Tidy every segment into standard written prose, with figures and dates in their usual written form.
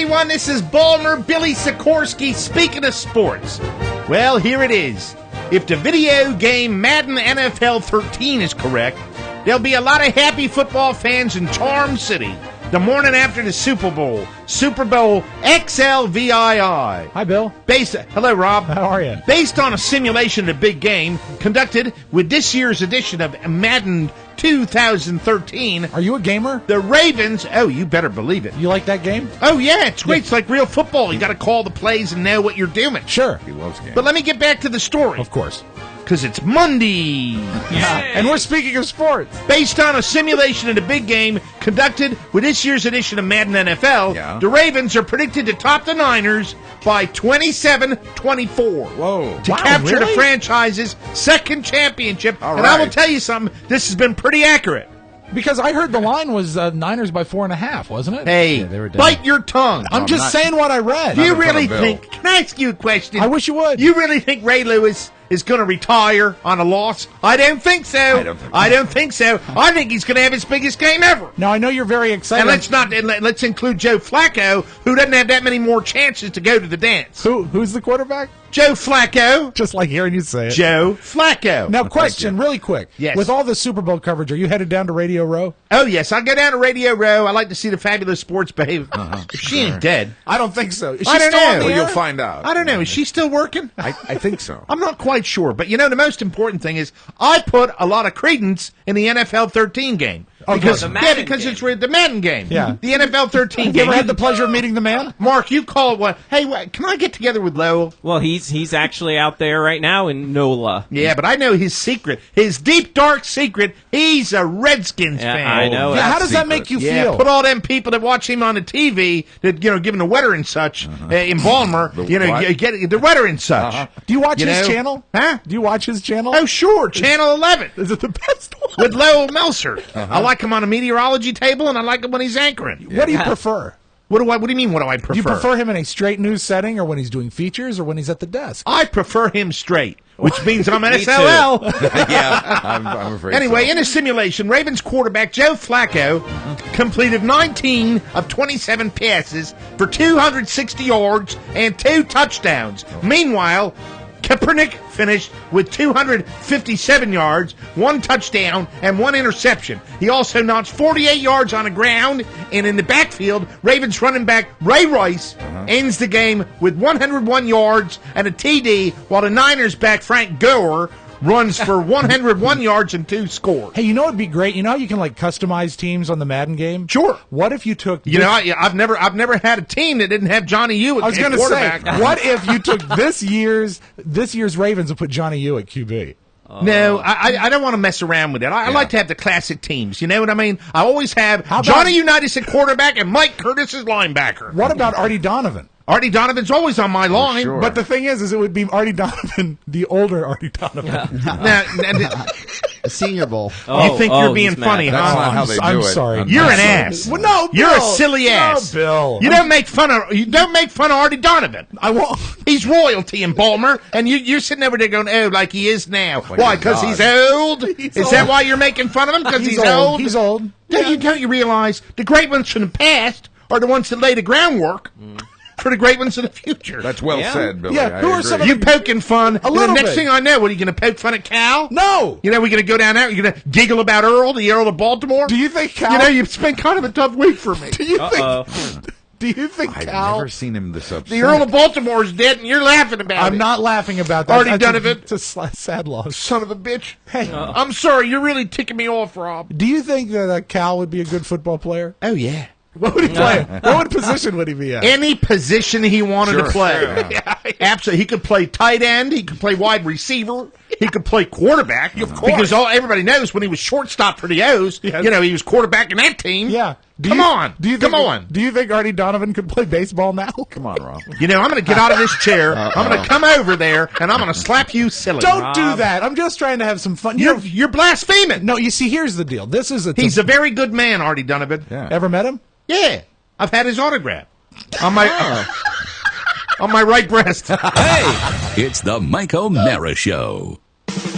everyone. This is Ballmer Billy Sikorsky speaking of sports. Well, here it is. If the video game Madden NFL 13 is correct, there'll be a lot of happy football fans in Charm City the morning after the Super Bowl XLVII. Hi, Bill. Hello, Rob. How are you? Based on a simulation of the big game conducted with this year's edition of Madden 2013. Are you a gamer? The Ravens, oh, you better believe it. You like that game? Oh, yeah, it's great. It's like real football. You got to call the plays and know what you're doing. Sure. He loves games. But let me get back to the story. Of course. Because it's Monday. Yeah. And we're speaking of sports. Based on a simulation of the big game conducted with this year's edition of Madden NFL, the Ravens are predicted to top the Niners by 27-24. Whoa. To capture the franchise's second championship. All and I will right. tell you something, this has been pretty accurate. Because I heard the line was Niners by 4.5, wasn't it? Hey, they were down. bite your tongue. I'm just saying what I read. Do you in front really of Bill. think, can I ask you a question? I wish you would. You really think Ray Lewis is going to retire on a loss? I don't think so. I don't think so. I think he's going to have his biggest game ever. Now, I know you're very excited. And let's include Joe Flacco, who doesn't have that many more chances to go to the dance. Who's the quarterback? Joe Flacco. Just like hearing you say it. Joe Flacco. Now, question, really quick. Yes. With all the Super Bowl coverage, are you headed down to Radio Row? Oh, yes. I go down to Radio Row. I like to see the fabulous sports babe. She ain't dead. I don't think so. Is she I don't still on know. the Well, air? you'll find out. I don't know. Is she still working? I think so. I'm not quite sure. But, the most important thing is I put a lot of credence in the NFL 13 game. Because, the Madden because game. it's the Madden game. Yeah. The NFL 13 Have you game. ever had the pleasure of meeting the man? Mark, you call it what? Hey, can I get together with Lowell? Well, he's actually out there right now in NOLA. Yeah, but I know his secret. His deep, dark secret. He's a Redskins Yeah, fan. I know. Yeah, how That's does that secret. make you Yeah, feel? put all them people that watch him on the TV, that giving the weather and such in Balmer. The You what? get the weather and such. Do you watch You his know? channel? Huh? Do you watch his channel? Oh, sure, Channel 11 Is it the best one? with Lowell Melser. I like him on a meteorology table, and I like him when he's anchoring. What do you prefer? What do you mean? What do I prefer? Do you prefer him in a straight news setting, or when he's doing features, or when he's at the desk? I prefer him straight, which means I'm an Me too. SOL. Yeah, I'm afraid Anyway, so. in a simulation, Ravens quarterback Joe Flacco completed 19 of 27 passes for 260 yards and 2 touchdowns. Meanwhile, Kaepernick finished with 257 yards, 1 touchdown, and 1 interception. He also notched 48 yards on the ground, and in the backfield, Ravens running back Ray Rice ends the game with 101 yards and a TD, while the Niners back Frank Gore runs for 101 yards and 2 scores. Hey, you know what'd be great? You know how you can customize teams on the Madden game? Sure. What if you took? I've never had a team that didn't have Johnny Hewitt. I was going to say, what if you took this year's Ravens and put Johnny Hewitt QB? No, I don't want to mess around with it. I like to have the classic teams. You know what I mean? I always have Johnny Unitas at quarterback and Mike Curtis as linebacker. What about Artie Donovan? Artie Donovan's always on my line. sure. But the thing is it would be Artie Donovan, the older Artie Donovan. Now, Senior Bowl. you think you're being he's mad. funny, That's huh? not how they do I'm it. sorry. You're an ass. Well, no, You're a Bill. silly ass. No, Bill. You don't make fun of Artie Donovan. I won't. He's royalty in Balmer, and you're sitting over there going, "Oh, like he is now." Like Why? a Because god. he's old. He's Is that old. why you're making fun of him? Because he's old. He's old. Don't you realize the great ones from the past are the ones that lay the groundwork for the great ones of the future? That's well Yeah. said, Billy. Yeah, I who are agree. some of You poking fun. A little next bit. thing I know, what are you going to poke fun at Cal? No. You know, we're going to go down there. You're going to giggle about Earl, the Earl of Baltimore. Do you think Cal? You know, it's been kind of a tough week for me. do you think I've Cal? never seen him this upset. The Earl of Baltimore is dead, and you're laughing about it. I'm not laughing about that. Artie That's Donovan. It's a sad loss. Son of a bitch. Hey, I'm sorry. You're really ticking me off, Rob. do you think that Cal would be a good football player? Oh, yeah. What would he play? What position would he be at? Any position he wanted to Sure, play. Absolutely. He could play tight end. He could play wide receiver. He could play quarterback. Of course. Because everybody knows when he was shortstop for the O's, Yes. he was quarterback in that team. Yeah. Come on. Come on. Do you think Artie Donovan could play baseball now? Come on, Rob. I'm going to get out of this chair. I'm going to come over there, and I'm going to slap you silly. Don't do that. I'm just trying to have some fun. You're blaspheming. No, you see, here's the deal. This is He's a very good man, Artie Donovan. Yeah. Ever met him? Yeah. I've had his autograph on my on my right breast. Hey, it's the Mike O'Mara Show.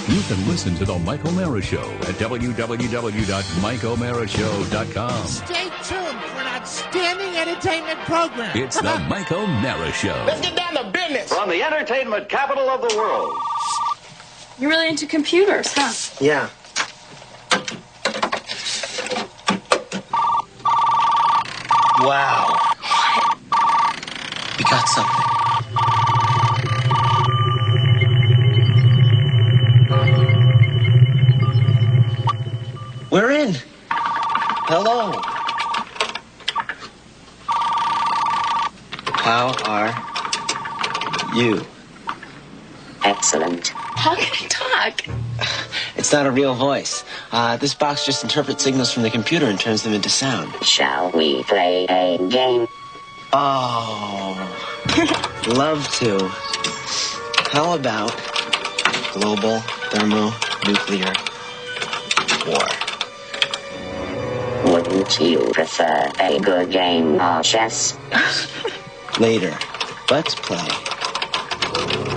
You can listen to The Mike O'Mara Show at www.mikeomarashow.com. Stay tuned for an outstanding entertainment program. It's The Mike O'Mara Show. Let's get down to business. From the entertainment capital of the world. You're really into computers, huh? Yeah. Wow. We got something. We're in. Hello. How are you? Excellent. How can I talk? It's not a real voice. This box just interprets signals from the computer and turns them into sound. Shall we play a game? Oh, love to. How about global thermonuclear war? Wouldn't you prefer a good game of chess? Later, let's play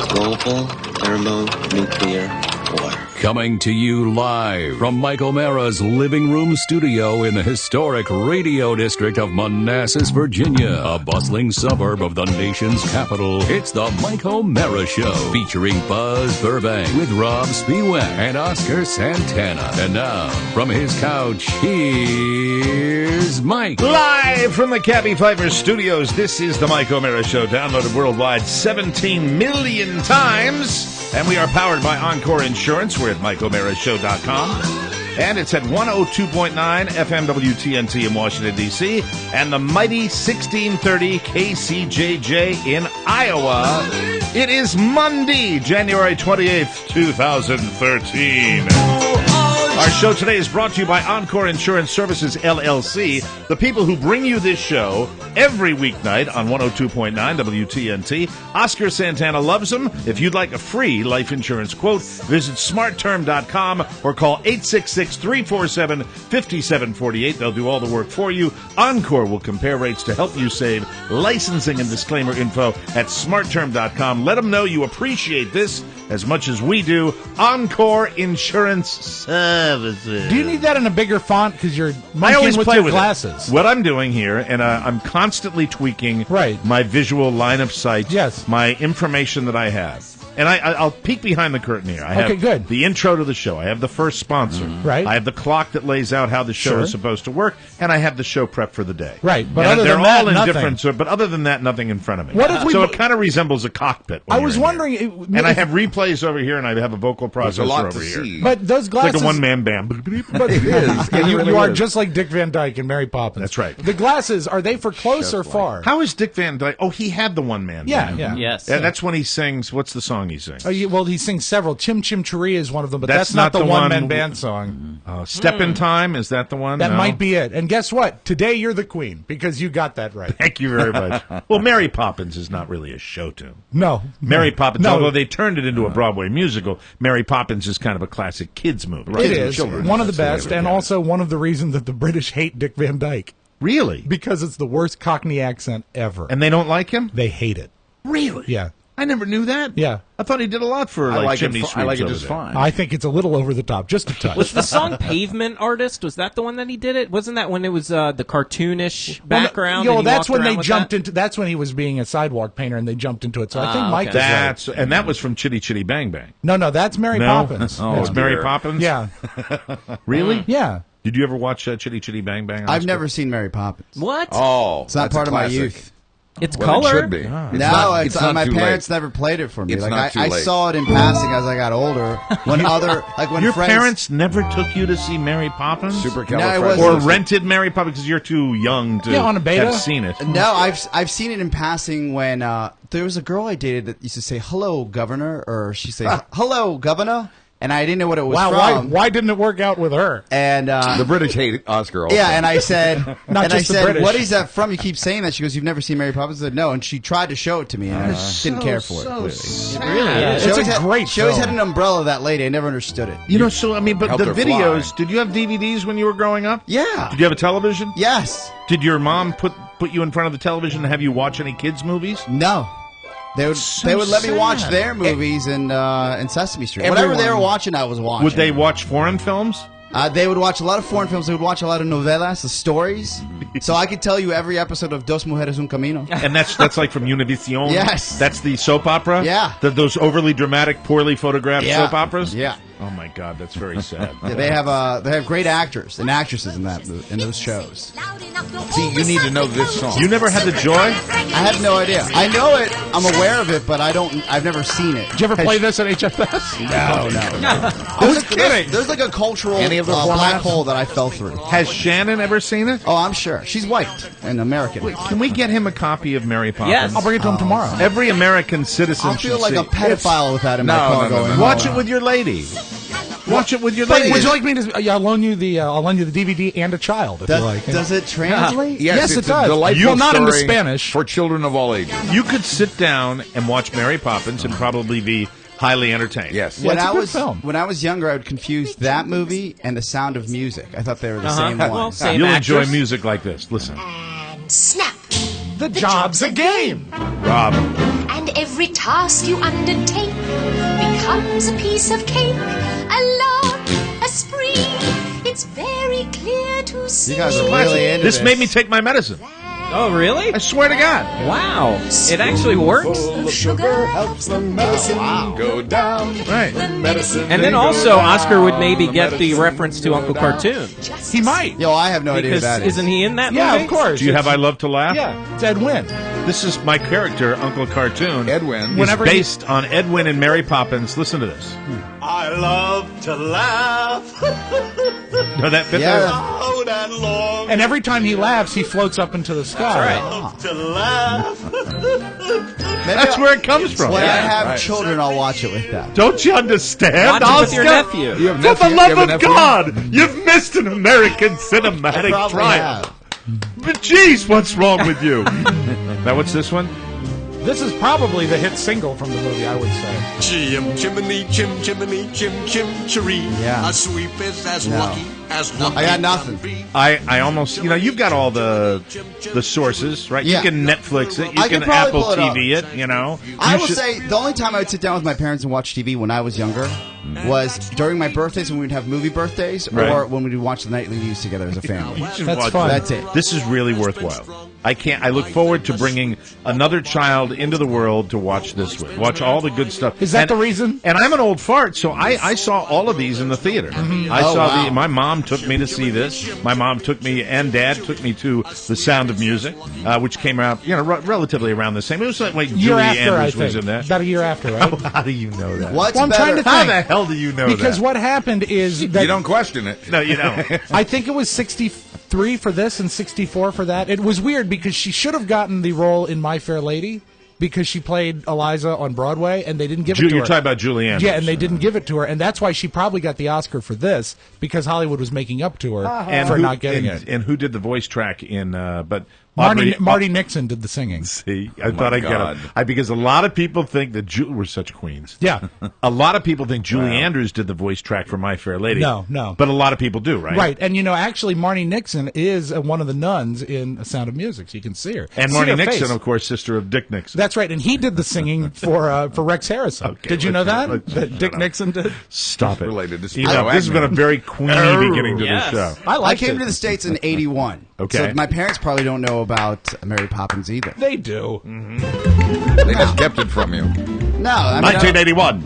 global thermonuclear war. Coming to you live from Mike O'Mara's living room studio in the historic radio district of Manassas, Virginia, a bustling suburb of the nation's capital. It's the Mike O'Mara Show, featuring Buzz Burbank with Rob Spiewak and Oscar Santana. And now, from his couch, here's Mike. Live from the Cabby Flavor Studios, this is the Mike O'Mara Show, downloaded worldwide 17 million times. And we are powered by Encore Insurance. We're at MikeO'MaraShow.com. And it's at 102.9 FM WTNT in Washington, D.C. and the mighty 1630 KCJJ in Iowa. It is Monday, January 28th, 2013. Our show today is brought to you by Encore Insurance Services, LLC, the people who bring you this show every weeknight on 102.9 WTNT. Oscar Santana loves them. If you'd like a free life insurance quote, visit smartterm.com or call 866-347-5748. They'll do all the work for you. Encore will compare rates to help you save. Licensing and disclaimer info at smartterm.com. Let them know you appreciate this as much as we do. Encore Insurance Services. Do you need that in a bigger font? Because you're I always with play your with glasses. It. What I'm doing here, and I'm constantly tweaking my visual line of sight, my information that I have. And I'll peek behind the curtain here. I have good. the intro to the show. I have the first sponsor. Right. I have the clock that lays out how the show is supposed to work, and I have the show prep for the day. Right. But and other they're than all that, in nothing. different. But other than that, nothing in front of me. What if we so it kind of resembles a cockpit. I was wondering. And I have replays over here, and I have a vocal processor There's a lot over to here. see. But those glasses, it's like a one-man band. But it is. You are just like Dick Van Dyke and Mary Poppins. That's right. The glasses, are they for close or far? How is Dick Van Dyke? Oh, he had the one-man band. Yeah. Yes. Yeah, that's when he sings. What's the song he sings? Well, he sings several. Chim Chim Cheree is one of them, but that's not the one-man band song. Step in Time, is that the one? That No? might be it. And guess what? Today you're the queen, because you got that right. Thank you very much. Well, Mary Poppins is not really a show tune. No. Mary Poppins, No. although they turned it into a Broadway musical, Mary Poppins is kind of a classic kids movie. It is. One of the That's best, way and to go. also one of the reasons that the British hate Dick Van Dyke. Really? Because it's the worst Cockney accent ever. And they don't like him? They hate it. Really? Yeah. I never knew that. Yeah. I thought he did a lot for I like chimney it. sweeps I like it over just there. fine. I think it's a little over the top, just a touch. Was the song Pavement Artist? Was that the one that he did it? Wasn't that when it was the cartoonish background? Well, and he that's walked when they around with jumped that? into. That's when he was being a sidewalk painter, and they jumped into it. So I think Mike okay. is right. That's and that was from Chitty Chitty Bang Bang. No, that's Mary No? Poppins. Oh, it's Mary dear. Poppins? Yeah, Really? yeah. Did you ever watch Chitty Chitty Bang Bang? I've Oscar? never seen Mary Poppins. What? Oh, It's not that's part a of my classic. youth. It's Well, color. it should be. No, not- it's not my too parents late. never played it for me. It's like not too I late. saw it in passing as I got older. When Your friends, parents never took you to see Mary Poppins? No, it Or wasn't. rented Mary Poppins because you're too young to on a beta? have seen it. No, I've seen it in passing when there was a girl I dated that used to say "Hello, Governor," or she say "Hello, Governor," and I didn't know what it was Wow, from. why didn't it work out with her? And The British hate Oscar also. yeah, and I said, Not and I just the said, British. "What is that from?" You keep saying that. She goes, "You've never seen Mary Poppins?" I said, "No," and she tried to show it to me, and I didn't care for it. Clearly. Really? She It's always a had- great She always film. had an umbrella that lady. I never understood it. You know, so, I mean, but Helped the her videos, fly. did you have DVDs when you were growing up? Yeah. Did you have a television? Yes. Did your mom put you in front of the television and have you watch any kids' movies? No. They would let me watch their movies in Sesame Street. Whatever they were watching, I was watching. Would they watch foreign films? They would watch a lot of foreign films. They would watch a lot of novelas, the stories. So I could tell you every episode of Dos Mujeres Un Camino. And that's like from Univision? Yes. That's the soap opera? Yeah. Those overly dramatic, poorly photographed soap operas? Yeah. Oh my God, that's very sad. Yeah, they have great actors and actresses in those shows. See, you need to know this song. You never had the joy? I have no idea. I know it. I'm aware of it, but I've never seen it. Did you ever play this at HFS? No. There's like a cultural black hole that I fell through. Has Shannon ever seen it? Oh, I'm sure. She's white and American. Wait, can we get him a copy of Mary Poppins? Yes. I'll bring it to him tomorrow. Every American citizen I'll feel should like see. a pedophile with that in my car going. Watch it with your lady. Watch it with your lady. Would you like me to? I'll loan you the DVD and a child if you like. Does it translate? Yes, it it's does. A delightful Well, not into story Spanish. for children of all ages. You could sit down and watch Mary Poppins and probably be highly entertained. Yes. When it's a I good was film. when I was younger, I would confuse that movie and The Sound of Music. I thought they were the same one. Well, same You'll actress. enjoy music like this. Listen. And snap. The job's a game. Rob. And every task you undertake becomes a piece of cake. A lark, a spree. It's very clear to see. You guys are really into This made me take my medicine. Oh, really? I swear to God. Wow. It actually works. Sugar helps the medicine Go down. Right. And then also, Oscar would maybe get the reference to Uncle Cartoon. He might. Yo, I have no idea who Because that is. isn't he in that Yeah, movie? of course. Do you have I Love to Laugh? Yeah, it's Ed Wynn. This is my character, Uncle Cartoon. Edwin. Is Whenever based on Edwin and Mary Poppins. Listen to this. I love to laugh Know that bit Yeah. there? loud and long. And every time he laughs, he floats up into the sky. Love to laugh. That's where it comes from. When I have right. children, I'll watch it with them. Don't you understand? Watch it with your Oscar? nephew. You have For nephew? the You love have a of nephew? God, you've missed an American I cinematic probably triumph. have. But jeez, what's wrong with you? Now, what's this one? This is probably the hit single from the movie, I would say. Chim chimney, chim chimney, chim chim chiree. Yeah. A sweep is as No. lucky as lucky. I got nothing. can be. I almost, you've got all the sources, right? Yeah. You can Netflix it, you I can could probably Apple pull it up. TV it, I You will should- say the only time I would sit down with my parents and watch TV when I was younger was during my birthdays when we'd have movie birthdays or Right. when we'd watch the nightly news together as a family. you should That's watch fun. that. That's it. This is really worthwhile. I look forward to bringing another child into the world to watch this with. Watch all the good stuff. Is that And- the reason? And I'm an old fart, so I saw all of these in the theater. I Oh, saw wow. my mom took me to see this. My mom took me and Dad took me to The Sound of Music, which came out relatively around the same. It was like Year Julie after, I Andrews was think. in that. About a year after, right? How do you know that? What's Well, I'm better? trying to How think. the hell do you know Because that? what happened is that You don't question it. No, you don't. I think it was 63 for this and 64 for that. It was weird because she should have gotten the role in My Fair Lady because she played Eliza on Broadway, and they didn't give it to her. You're talking about Julie Andrews. Yeah, and they didn't give it to her, and that's why she probably got the Oscar for this because Hollywood was making up to her for not getting it. And who did the voice track in? But Marty Nixon did the singing. See, I thought I'd get God. him. Because a lot of people think that we're such queens. Yeah. A lot of people think Julie Andrews did the voice track for My Fair Lady. No. But a lot of people do, right? Right, and actually, Marnie Nixon is one of the nuns in Sound of Music, so you can see her. And See Marty her Nixon, face. of course, sister of Dick Nixon. That's right, and he did the singing for Rex Harrison. Okay, did you know that? let's That Dick Nixon did? Stop it. Related to This has been a very queeny beginning to Yes. the show. I I liked came it. to the States in '81. Okay. So my parents probably don't know about Mary Poppins either. They do. They just kept it from you. No, I mean, 1981.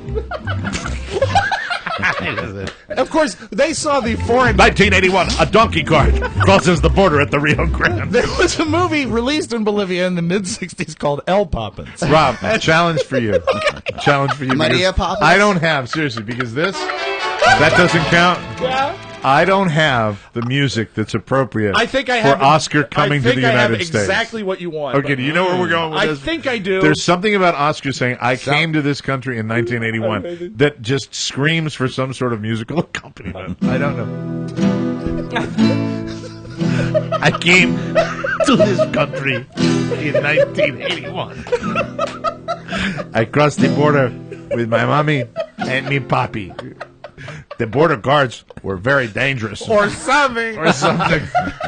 Of course, they saw the foreign. 1981. A donkey cart crosses the border at the Rio Grande. There was a movie released in Bolivia in the mid '60s called El Poppins. Rob, challenge for you. Challenge for you. Maria because Poppins? I don't have, seriously, because that doesn't count. Yeah. I don't have the music that's appropriate I think I for have Oscar coming to the United States. Exactly what you want. Okay, do you know where we're going with I this? think I do. There's something about Oscar saying, I came to this country in 1981 that just screams for some sort of musical accompaniment. I don't know. I came to this country in 1981. I crossed the border with my mommy and me papi. The border guards were very dangerous. Or something. Or something.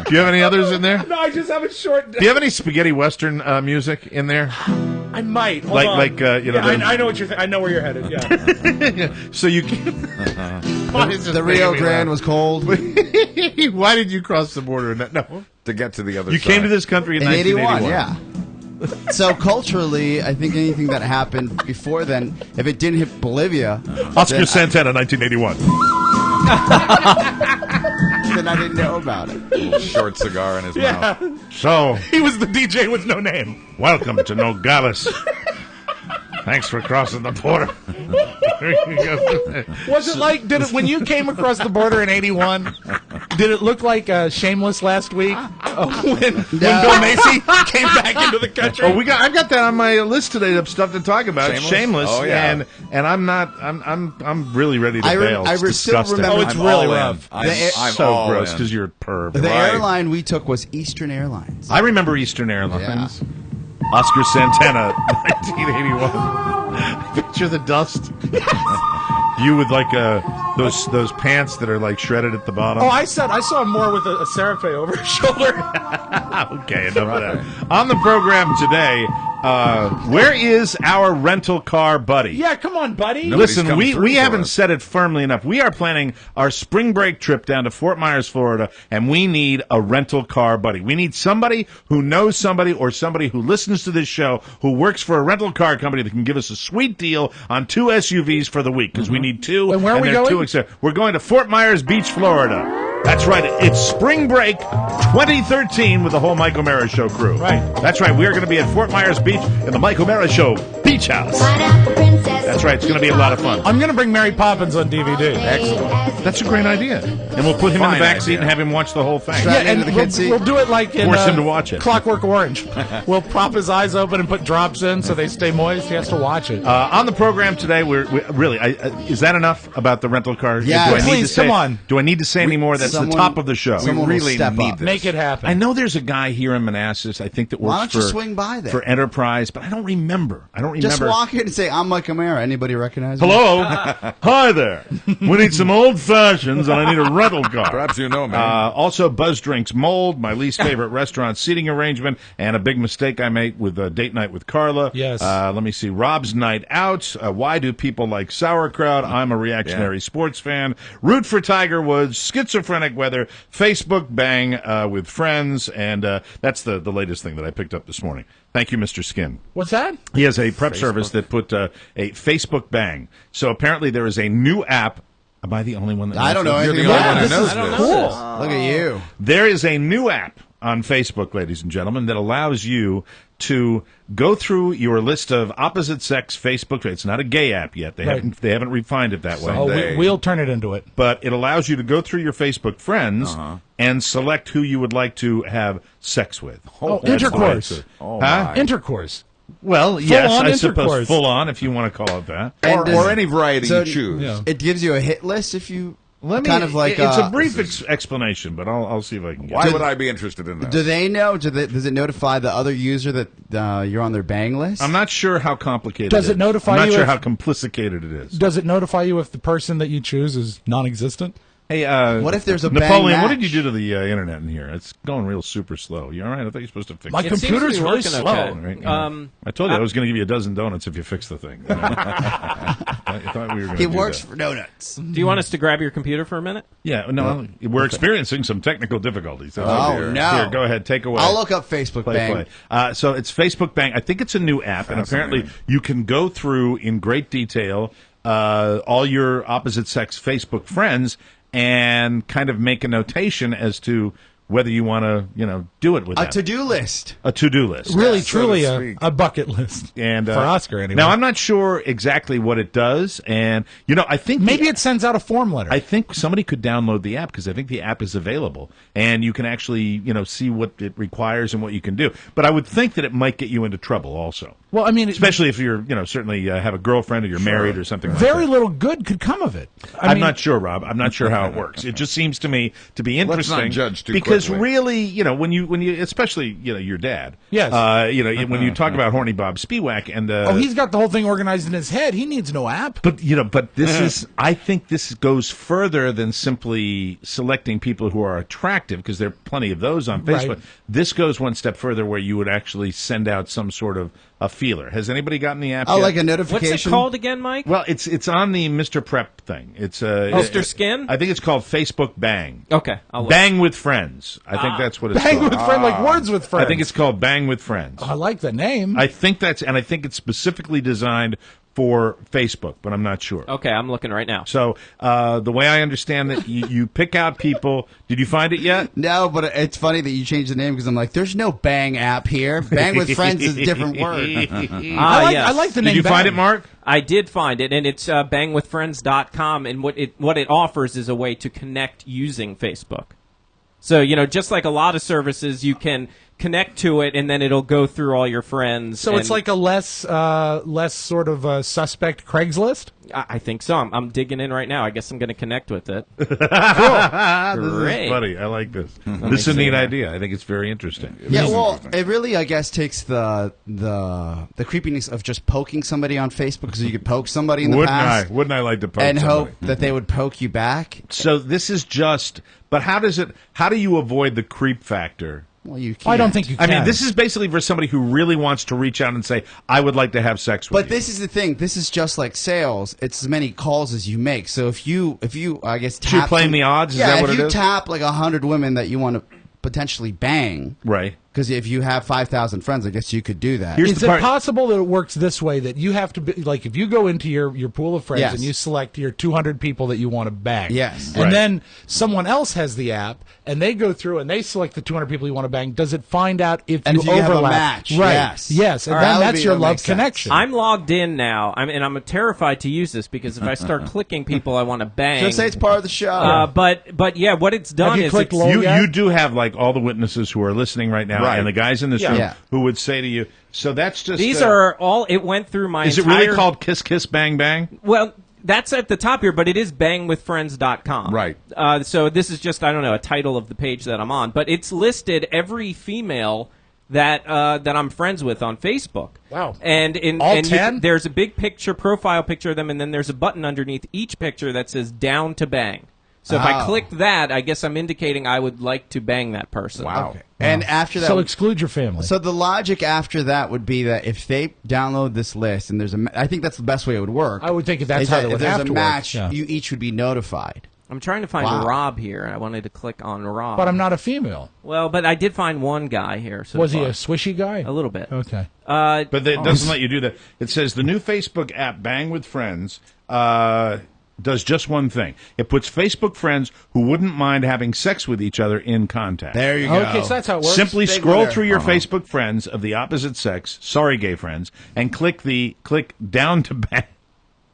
Do you have any others in there? No, I just have a short. Do you have any spaghetti western music in there? I might. Hold on. I know what you're. I know where you're headed. Yeah. So you. The Rio Grande was cold. Why did you cross the border? No, to get to the other you side. came to this country in 1981. Yeah. So culturally, I think anything that happened before then, if it didn't hit Bolivia, Oscar Santana, 1981. Then I didn't know about it. A little short cigar in his mouth. So he was the DJ with no name. Welcome to Nogales. Thanks for crossing the border. Was it like, when you came across the border in 81, did it look like Shameless last week when Bill Macy came back into the country? Oh, I've got that on my list today of stuff to talk about. Shameless. Oh, yeah. And I'm really ready to bail. I It's still disgusting. remember. Oh, it's really rough. I'm so all gross in. because you're a perv. The airline we took was Eastern Airlines. I remember Eastern Airlines. Oscar Santana, 1981. Picture the dust. You with like those pants that are like shredded at the bottom. Oh, I saw more with a serape over his shoulder. Okay, enough of that. On the program today, where is our rental car buddy? Yeah, come on, buddy. Listen, we haven't said it firmly enough. We are planning our spring break trip down to Fort Myers, Florida, and we need a rental car buddy. We need somebody who knows somebody or somebody who listens to this show who works for a rental car company that can give us a sweet deal on 2 SUVs for the week because we need 2. And where are we they're going? We're going to Fort Myers Beach, Florida. That's right. It's Spring Break 2013 with the whole Mike O'Mara Show crew. Right. That's right. We're going to be at Fort Myers Beach in the Mike O'Mara Show Beach House. That's right. It's going to be a lot of fun. I'm going to bring Mary Poppins on DVD. Excellent. That's a great idea. And we'll put him in the back seat and have him watch the whole thing. Right. Yeah, and into the kid seat. we'll do it like in Force him to watch it. Clockwork Orange. We'll prop his eyes open and put drops in so they stay moist. He has to watch it. On the program today, we're really. Is that enough about the rental car? Yeah, do I need please, to say, come on. Do I need to say any more? That's the top of the show. Someone We will really step need up. this. Make it happen. I know there's a guy here in Manassas, I think, that works Why don't you for, swing by there? for Enterprise, but I don't remember. Just walk in and say, "I'm Mike O'Mara." Anybody recognize me? Hello. Hi there. We need some old fashions, and I need a rental car. Perhaps you know me. Also, Buzz Drinks Mold, my least favorite restaurant seating arrangement, and a big mistake I made with Date Night with Carla. Yes. Let me see. Rob's Night Out. Why do people like sauerkraut? I'm a reactionary sports fan. Root for Tiger Woods. Schizophrenic weather. Facebook bang with friends, and that's the latest thing that I picked up this morning. Thank you, Mr. Skin. What's that? He has a prep service that put a Facebook bang. So apparently there is a new app. Am I the only one that knows I don't know this? You're the anything only about one it. who knows is this. cool. Look at you. There is a new app on Facebook, ladies and gentlemen, that allows you to go through your list of opposite-sex Facebook. It's not a gay app yet. They haven't refined it that way. Oh, Someday. we'll turn it into it. But it allows you to go through your Facebook friends and select who you would like to have sex with. Oh, That's intercourse. the way to- Oh, Huh? my. Intercourse. Well, yes, Full-on I suppose intercourse. full on, if you want to call it that. Or any variety So- you choose. Yeah. It gives you a hit list if you It's a brief This explanation, but I'll see if I can get Why it. would I be interested in that? Do they know? Does it notify the other user that you're on their bang list? I'm not sure how complicated Does it it notify I'm not you sure if- how complicated it is. Does it notify you if the person that you choose is non-existent? Hey, What if there's a bang Napoleon? What match? did you do to the internet in here? It's going real super slow. You all right? I thought you were supposed to fix My it. computer's really working slow. okay. Right, yeah. I told you I was going to give you a dozen donuts if you fix the thing. You know? I thought we were going to He do works that. for donuts. Do you want us to grab your computer for a minute? Yeah, no, we're experiencing some technical difficulties. Oh, dear. no. Here, go ahead, take away. I'll look up Facebook bang. Play. So it's Facebook Bang. I think it's a new app, and apparently you can go through in great detail all your opposite sex Facebook friends and kind of make a notation as to whether you want to, do it with A that. to-do list. A to-do list. Really, so to truly speak. a bucket list. And for Oscar, anyway. Now, I'm not sure exactly what it does, and, I think... Maybe it sends out a form letter. I think somebody could download the app because I think the app is available, and you can actually, see what it requires and what you can do. But I would think that it might get you into trouble also. Well, I mean, Especially if you're, certainly have a girlfriend or you're married or something like very that. little good could come of it. I'm not sure, Rob. I'm not sure how it works. It just seems to me to be Let's interesting. not judge too because Because really, when you, especially, your dad. Yes. When you talk about Horny Bob Spiewak and he's got the whole thing organized in his head. He needs no app. But this is. I think this goes further than simply selecting people who are attractive, because there are plenty of those on Facebook. Right. This goes one step further, where you would actually send out some sort of a feeler. Has anybody gotten the app yet? Like a notification? What's it called again, Mike? Well, it's on the Mr. Prep thing. It's Mr. Skin? I think it's called Facebook Bang. Okay, I'll look. Bang with Friends. I think that's what it's Bang called. with friends, like words with friends. I think it's called Bang with Friends. I like the name. I think it's specifically designed for Facebook, but I'm not sure. Okay, I'm looking right now. So the way I understand that, you pick out people. Did you find it yet? No, but it's funny that you changed the name, because I'm like, there's no Bang app here. Bang with Friends is a different word. I like the name. Did you Bang. find it, Mark? I did find it, and it's bangwithfriends.com, and what it offers is a way to connect using Facebook. So, just like a lot of services, you can connect to it, and then it'll go through all your friends. So it's like a less sort of suspect Craigslist? I think so. I'm digging in right now. I guess I'm going to connect with it. This is funny. I like this. This is a neat idea. I think it's very interesting. Yeah, well, it really, I guess, takes the creepiness of just poking somebody on Facebook, because you could poke somebody in the past. Wouldn't I like to poke and somebody? hope that they would poke you back? So this is just. But how do you avoid the creep factor? Well, you can't. I don't think you can. I mean, this is basically for somebody who really wants to reach out and say, I would like to have sex with you. But this is the thing. This is just like sales. It's as many calls as you make. So if you, I guess, tap... So you're playing the odds? Is that what it is? if you tap like 100 women that you want to potentially bang... Right. Because if you have 5,000 friends, I guess you could do that. Is it possible that it works this way, that you have to be, like, if you go into your pool of friends Yes. and you select your 200 people that you want to bang, Yes. and Right. then someone else has the app and they go through and they select the 200 people you want to bang, does it find out if And you if you have a overlap? match, Right. yes. And All right, then that would that's be- your that love makes sense. connection. I'm logged in now, and I'm terrified to use this, because if I start clicking people I want to bang... Just say it's part of the show. But yeah, what it's done you is clicked it's, low yet? You do have, like, all the witnesses who are listening right now, Right. and the guys in this room Yeah. who would say to you, so that's just... these are all... It went through my Is it entire... really called Kiss Kiss Bang Bang? Well, that's at the top here, but it is bangwithfriends.com. Right. So this is just, I don't know, a title of the page that I'm on. But it's listed every female that I'm friends with on Facebook. Wow. And All 10? there's a big picture, profile picture of them, and then there's a button underneath each picture that says down to bang. So if I Oh. click that, I guess I'm indicating I would like to bang that person. Wow. Okay. And after that... So exclude your family. So the logic after that would be that if they download this list, and I think that's the best way it would work. I would think that's is how that it would if there's have a to work. match, Yeah. you each would be notified. I'm trying to find Wow. Rob here, and I wanted to click on Rob. But I'm not a female. Well, but I did find one guy here. So Was he far. a swishy guy? A little bit. Okay. But it doesn't let you do that. It says the new Facebook app, Bang with Friends, does just one thing. It puts Facebook friends who wouldn't mind having sex with each other in contact. There you go. Okay, so that's how it works. Simply Big scroll winner. through your Facebook friends of the opposite sex, sorry gay friends, and click down to bang.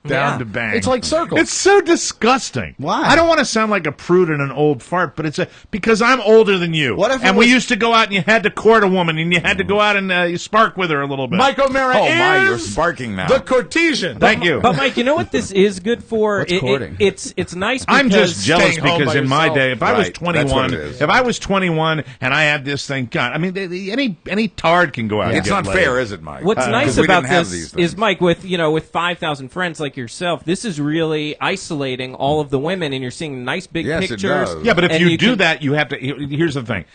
Yeah. To bang. It's like circles. It's so disgusting. Why? I don't want to sound like a prude and an old fart, but because I'm older than you. What if it and we was- used to go out and you had to court a woman and you had to go out and you spark with her a little bit. Mike O'Mara Oh, my, you're is sparking now. the Cortesian. Thank you. But Mike, you know what this is good for? What's courting? It's nice because I'm just jealous staying home because by in my yourself. day, if I was Right, that's what 21, it is. if I was 21 and I had this thing, God, I mean, any tard can go out. and It's get not laid. fair, is it, Mike? What's nice 'Cause we about didn't have this these things. is, Mike, with 5,000 friends like yourself, this is really isolating all of the women, and you're seeing nice big Yes, it pictures. does. Yeah, but if and you do can- that, you have to. Here's the thing: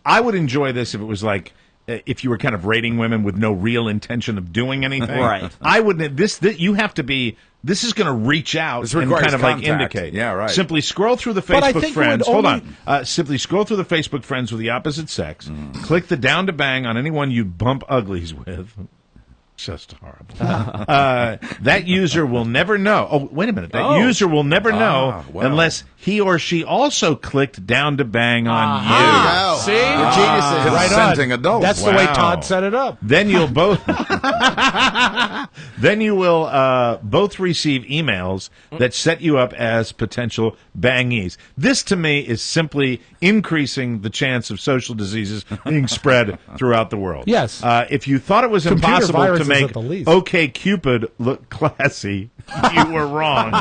I would enjoy this if it was like. If you were kind of rating women with no real intention of doing anything, Right. I wouldn't. You have to be. This is going to reach out This and requires kind of like contact. indicate. Yeah, right. Simply scroll through the But I Facebook think it friends. would Hold only- on. Simply scroll through the Facebook friends with the opposite sex. Click the down to bang on anyone you bump uglies with. Just horrible. That user will never know. Oh, wait a minute. That user will never know well. unless he or she also clicked down to bang on There you you. go. See? geniuses. Right Consenting on. adults. That's the way Wow. Todd set it up. Then you'll both. Then you will both receive emails that set you up as potential bangees. This, to me, is simply increasing the chance of social diseases being spread throughout the world. Yes. If you thought it was Computer impossible to viruses make at the least. OkCupid look classy, you were wrong.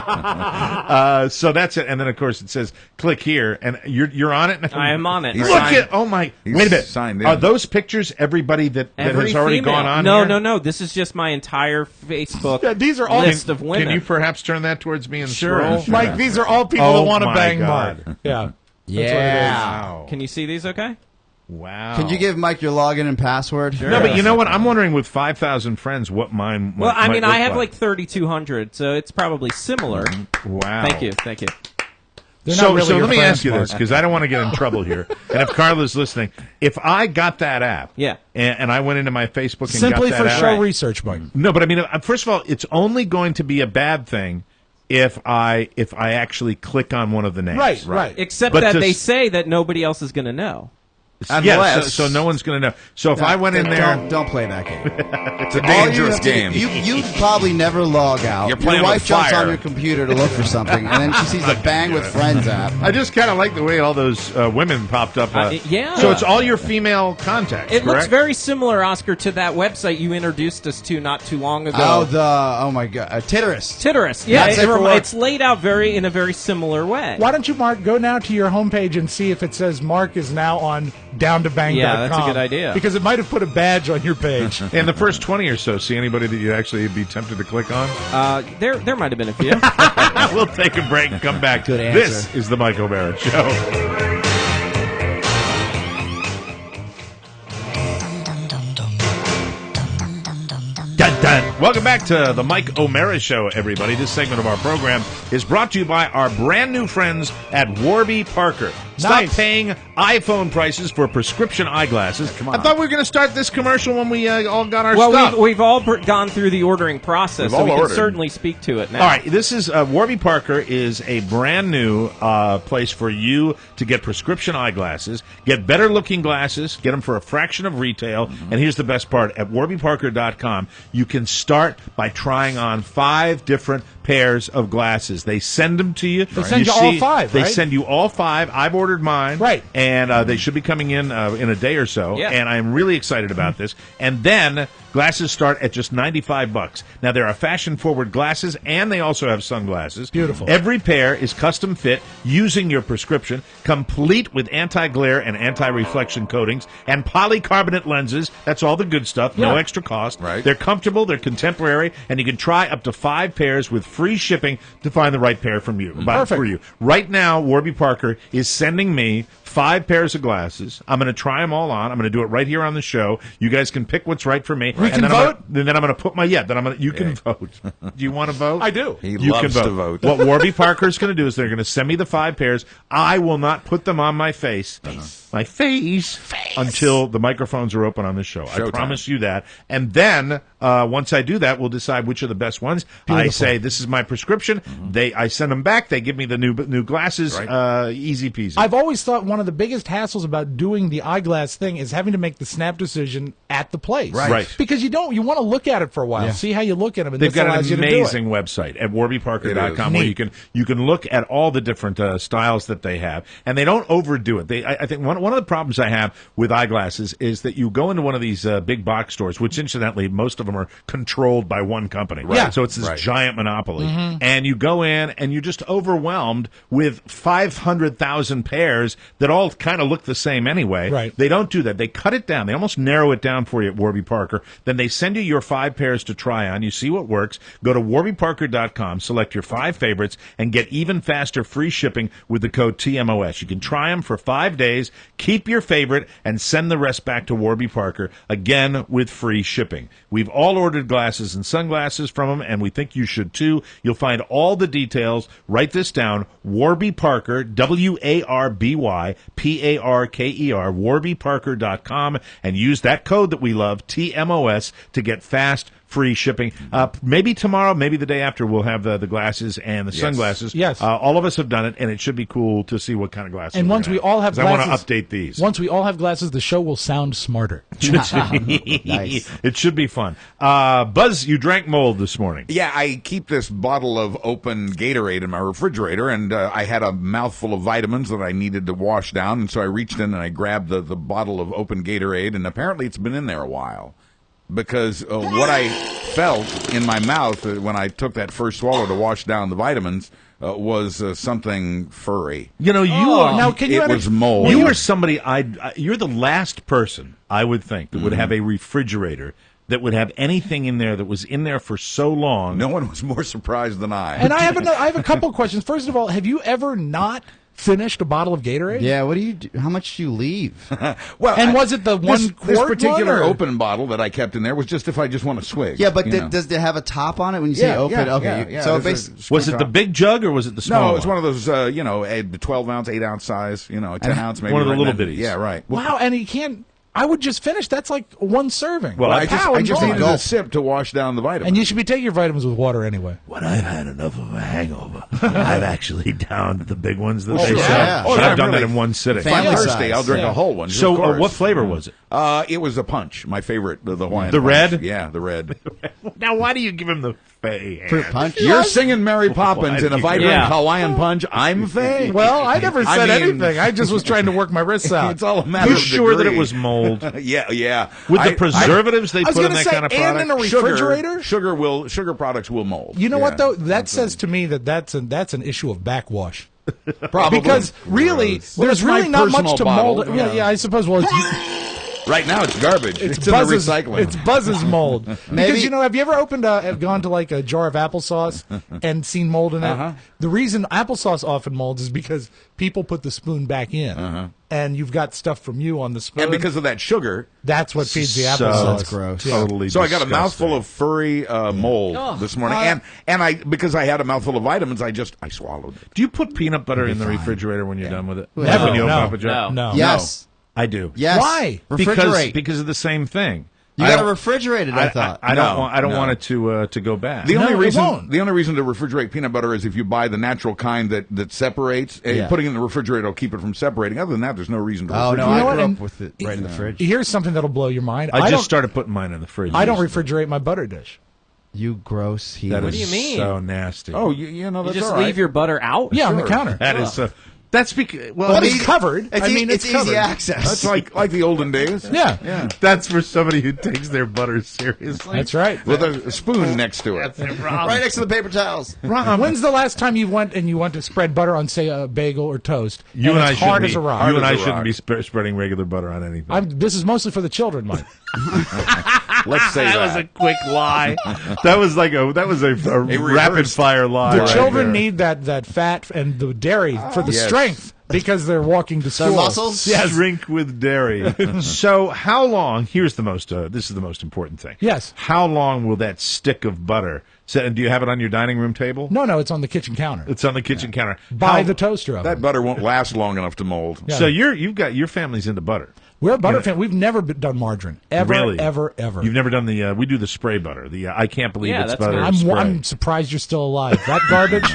So that's it. And then, of course, it says click here, and you're on it now. I am on it. He's Look signed- at wait a minute. signed in. Are those pictures everybody that Every has already female. gone on? No, here? no. This is just my entire Facebook Yeah, these are all- list of women. Can you perhaps turn that towards me and Sure. scroll? Mike, these are all people Oh, that want to my bang God. Mark. Yeah. Yeah. Can you see these okay? Wow. Can you give Mike your login and password? No, but you know what? I'm wondering with 5,000 friends what mine. Well, I mean, might I have look like 3,200, so it's probably similar. Wow. Thank you. Thank you. They're So, not really so your let me friends, ask you Mark. this, because I don't want to get in trouble here. And if Carla's listening, if I got that app, Yeah. and I went into my Facebook and Simply got for that app, show research, Mike. no, but I mean, first of all, it's only going to be a bad thing if I actually click on one of the names. Right. Except But that to they s- say that nobody else is going to know. Yeah, Unless- so no one's going to know. So if I went in there, Don't play that game. It's a All you dangerous have to do- game. You probably never log out. You're playing your wife with jumps fire. on your computer to look for something, and then she sees the Bang with Friends app. I just kind of like the way all those women popped up. Yeah. So it's all your female contacts, It looks correct? very similar, Oscar, to that website you introduced us to not too long ago. Oh my God, Titterist. Titterist. Yeah, That's it for work. it's laid out in a very similar way. Why don't you, Mark, go now to your homepage and see if it says Mark is now on downtobang.com. Yeah, that's a good idea. Because it might have put a badge on your page. And the first 20 or so, see anybody that you'd actually be tempted to click on? There might have been a few. We'll take a break and come back. Good answer. This is the Mike O'Barrett Show. Dun, dun. Welcome back to the Mike O'Mara Show, everybody. This segment of our program is brought to you by our brand new friends at Warby Parker. Stop Nice. paying iPhone prices for prescription eyeglasses. Come on. I thought we were going to start this commercial when we all got our Well, stuff. we've all gone through the ordering process, We've so all we can ordered. certainly speak to it now. All right, this is Warby Parker is a brand new place for you to get prescription eyeglasses, get better looking glasses, get them for a fraction of retail. And here's the best part: at warbyparker.com, you can start by trying on 5 different pairs of glasses. They send them to you. They send you all 5, They right? send you all 5. I've ordered mine, Right. And they should be coming in a day or so. Yeah. And I'm really excited about this. And then glasses start at just $95. Now there are fashion-forward glasses, and they also have sunglasses. Beautiful. Every pair is custom fit using your prescription, complete with anti-glare and anti-reflection coatings and polycarbonate lenses. That's all the good stuff. No Yeah. extra cost. Right. They're comfortable. They're contemporary, and you can try up to 5 pairs with free shipping to find the right pair from you. Perfect. For you. Right now, Warby Parker is sending me 5 pairs of glasses. I'm going to try them all on. I'm going to do it right here on the show. You guys can pick what's right for me. We and can then vote? Then I'm going to put my Then I'm going to. You can vote. Do you want to vote? I do. He You loves can to vote. What Warby Parker is going to do is they're going to send me the 5 pairs. I will not put them on my face. My face. Until the microphones are open on the show. I Showtime. promise you that. And then once I do that, we'll decide which are the best ones. I say this is my prescription. I send them back. They give me the new glasses. Right. Easy peasy. I've always thought one of the biggest hassles about doing the eyeglass thing is having to make the snap decision at the place. Right. Because you want to look at it for a while, see how you look at them, and They've this got allows an you to do it. amazing website at warbyparker.com It where is. you can look at all the different styles that they have, and they don't overdo it. I think one of the problems I have with eyeglasses is that you go into one of these big box stores, which incidentally most of them are controlled by one company. Right. Yeah. So it's this Right. giant monopoly, and you go in and you're just overwhelmed with 500,000 pairs that all kind of look the same anyway. Right. They don't do that. They cut it down. They almost narrow it down for you at Warby Parker. Then they send you your 5 pairs to try on. You see what works. Go to warbyparker.com, select your 5 favorites, and get even faster free shipping with the code TMOS. You can try them for 5 days, keep your favorite, and send the rest back to Warby Parker, again with free shipping. We've all ordered glasses and sunglasses from them, and we think you should too. You'll find all the details. Write this down. Warby Parker, WARBYPARKER, warbyparker.com, and use that code that we love, TMOS, to get fast, free shipping. Maybe tomorrow, maybe the day after, we'll have the glasses and the sunglasses. Yes. All of us have done it, and it should be cool to see what kind of glasses. And we're once gonna we all have 'Cause glasses, I want to update these. Once we all have glasses, the show will sound smarter. Nice. It should be fun. Buzz, you drank mold this morning. Yeah, I keep this bottle of open Gatorade in my refrigerator, and I had a mouthful of vitamins that I needed to wash down, and so I reached in and I grabbed the bottle of open Gatorade, and apparently it's been in there a while. Because what I felt in my mouth when I took that first swallow to wash down the vitamins was something furry. You know, you are now. Can you? It was mold. You are somebody. You're the last person I would think that would have a refrigerator that would have anything in there that was in there for so long. No one was more surprised than I. And I have a couple of questions. First of all, have you ever not finished a bottle of Gatorade? Yeah, what do you do? How much do you leave? Well, And was it the this quart particular one, or? open bottle that I kept in there was just if I just want to swig. Yeah, but you know. does it have a top on it when you say open? Okay, so There's a basically, Was it the big jug or was it the small? No, it's one? one of those, the 12 ounce, 8 ounce size, 10 ounce, maybe. one of the right little now. bitties. Yeah, right. Wow, and you can't. I would just finish. That's like one serving. Well, I just gone. needed a sip to wash down the vitamins. And you should be taking your vitamins with water anyway. When I've had enough of a hangover, I've actually downed the big ones that they sure. sell. Yeah. But I've done really. that in one sitting. If I'm Family thirsty, size. I'll drink Yeah. a whole one. So, of course. what flavor was it? It was a punch. My favorite, the Hawaiian. The punch. red? Yeah, the red. Now, why do you give him the fey? fruit punch. You're singing Mary Poppins in a vibrant Yeah. Hawaiian punch. I'm fake. Well, I never said mean- anything. I just was trying to work my wrists out. It's all a matter You of sure that it degree. was mold? Yeah. With the preservatives they I was put in gonna that say, kind of and product? in a refrigerator? Sugar products will mold. You know what Yeah. though? That says to me that's an issue of backwash. Probably. Because really, Gross. Well, there's it's my really not much personal to bottle, mold. yeah. Yeah, I suppose. Well, it's, Right now it's garbage. It's in the Buzz's, recycling. it's Buzz's mold. Maybe- Because have you ever gone to like a jar of applesauce and seen mold in it? Uh-huh. The reason applesauce often molds is because people put the spoon back in, and you've got stuff from you on the spoon. and because of that sugar, that's what feeds the So applesauce. That's gross. Totally. so I got a disgusting. mouthful of furry mold this morning, and I because I had a mouthful of vitamins, I swallowed it. Do you put peanut butter in the refrigerator when you're done with it? Never. When you open No. up a jar? No. Yes. I do. Yes. Why? Refrigerate. Because of the same thing. you I got to don't- refrigerate it. I thought. I don't No, want. I don't no. want it to go bad. The No, only it reason won't. the only reason to refrigerate peanut butter is if you buy the natural kind that separates. Yeah. Putting it in the refrigerator will keep it from separating. Other than that, there's no reason to Oh refrigerate. no, You know I what? grew And- up with it right in the fridge. Here's something that'll blow your mind. I don't- just started putting mine in the fridge. I don't refrigerate my butter dish. You gross heathen. That What is do you mean? so nasty. Oh, you know You that's just all right. leave your butter out? Yeah, on the Sure. counter. that is so. That's because But it's covered. It's, I mean, it's covered. easy access. That's like the olden days. Yeah, Yeah. that's for somebody who takes their butter seriously. that's right. With a spoon next to it. right next to the paper towels. When's the last time you went to spread butter on, say, a bagel or toast? You and I it's shouldn't hard be. as a rock. You and Hard I as a shouldn't rock. be spreading regular butter on anything. This is mostly for the children, Mike. Let's say that was a quick lie. that was a rapid fire lie. The right children there. need that fat and the dairy for the Yes. strength because they're walking to school. Their muscles? Yes. Drink with dairy. So, how long? Here's the most. This is the most important thing. Yes. How long will that stick of butter? Do you have it on your dining room table? No, it's on the kitchen counter. It's on the kitchen counter. By How- the toaster oven. That butter won't last long enough to mold. Yeah. So you've got your family's into butter. We're a butter fan. We've never done margarine. Ever, Really? ever. You've never done the. We do the spray butter. The I can't believe Yeah, it's that's butter. good. spray. I'm surprised you're still alive. That garbage.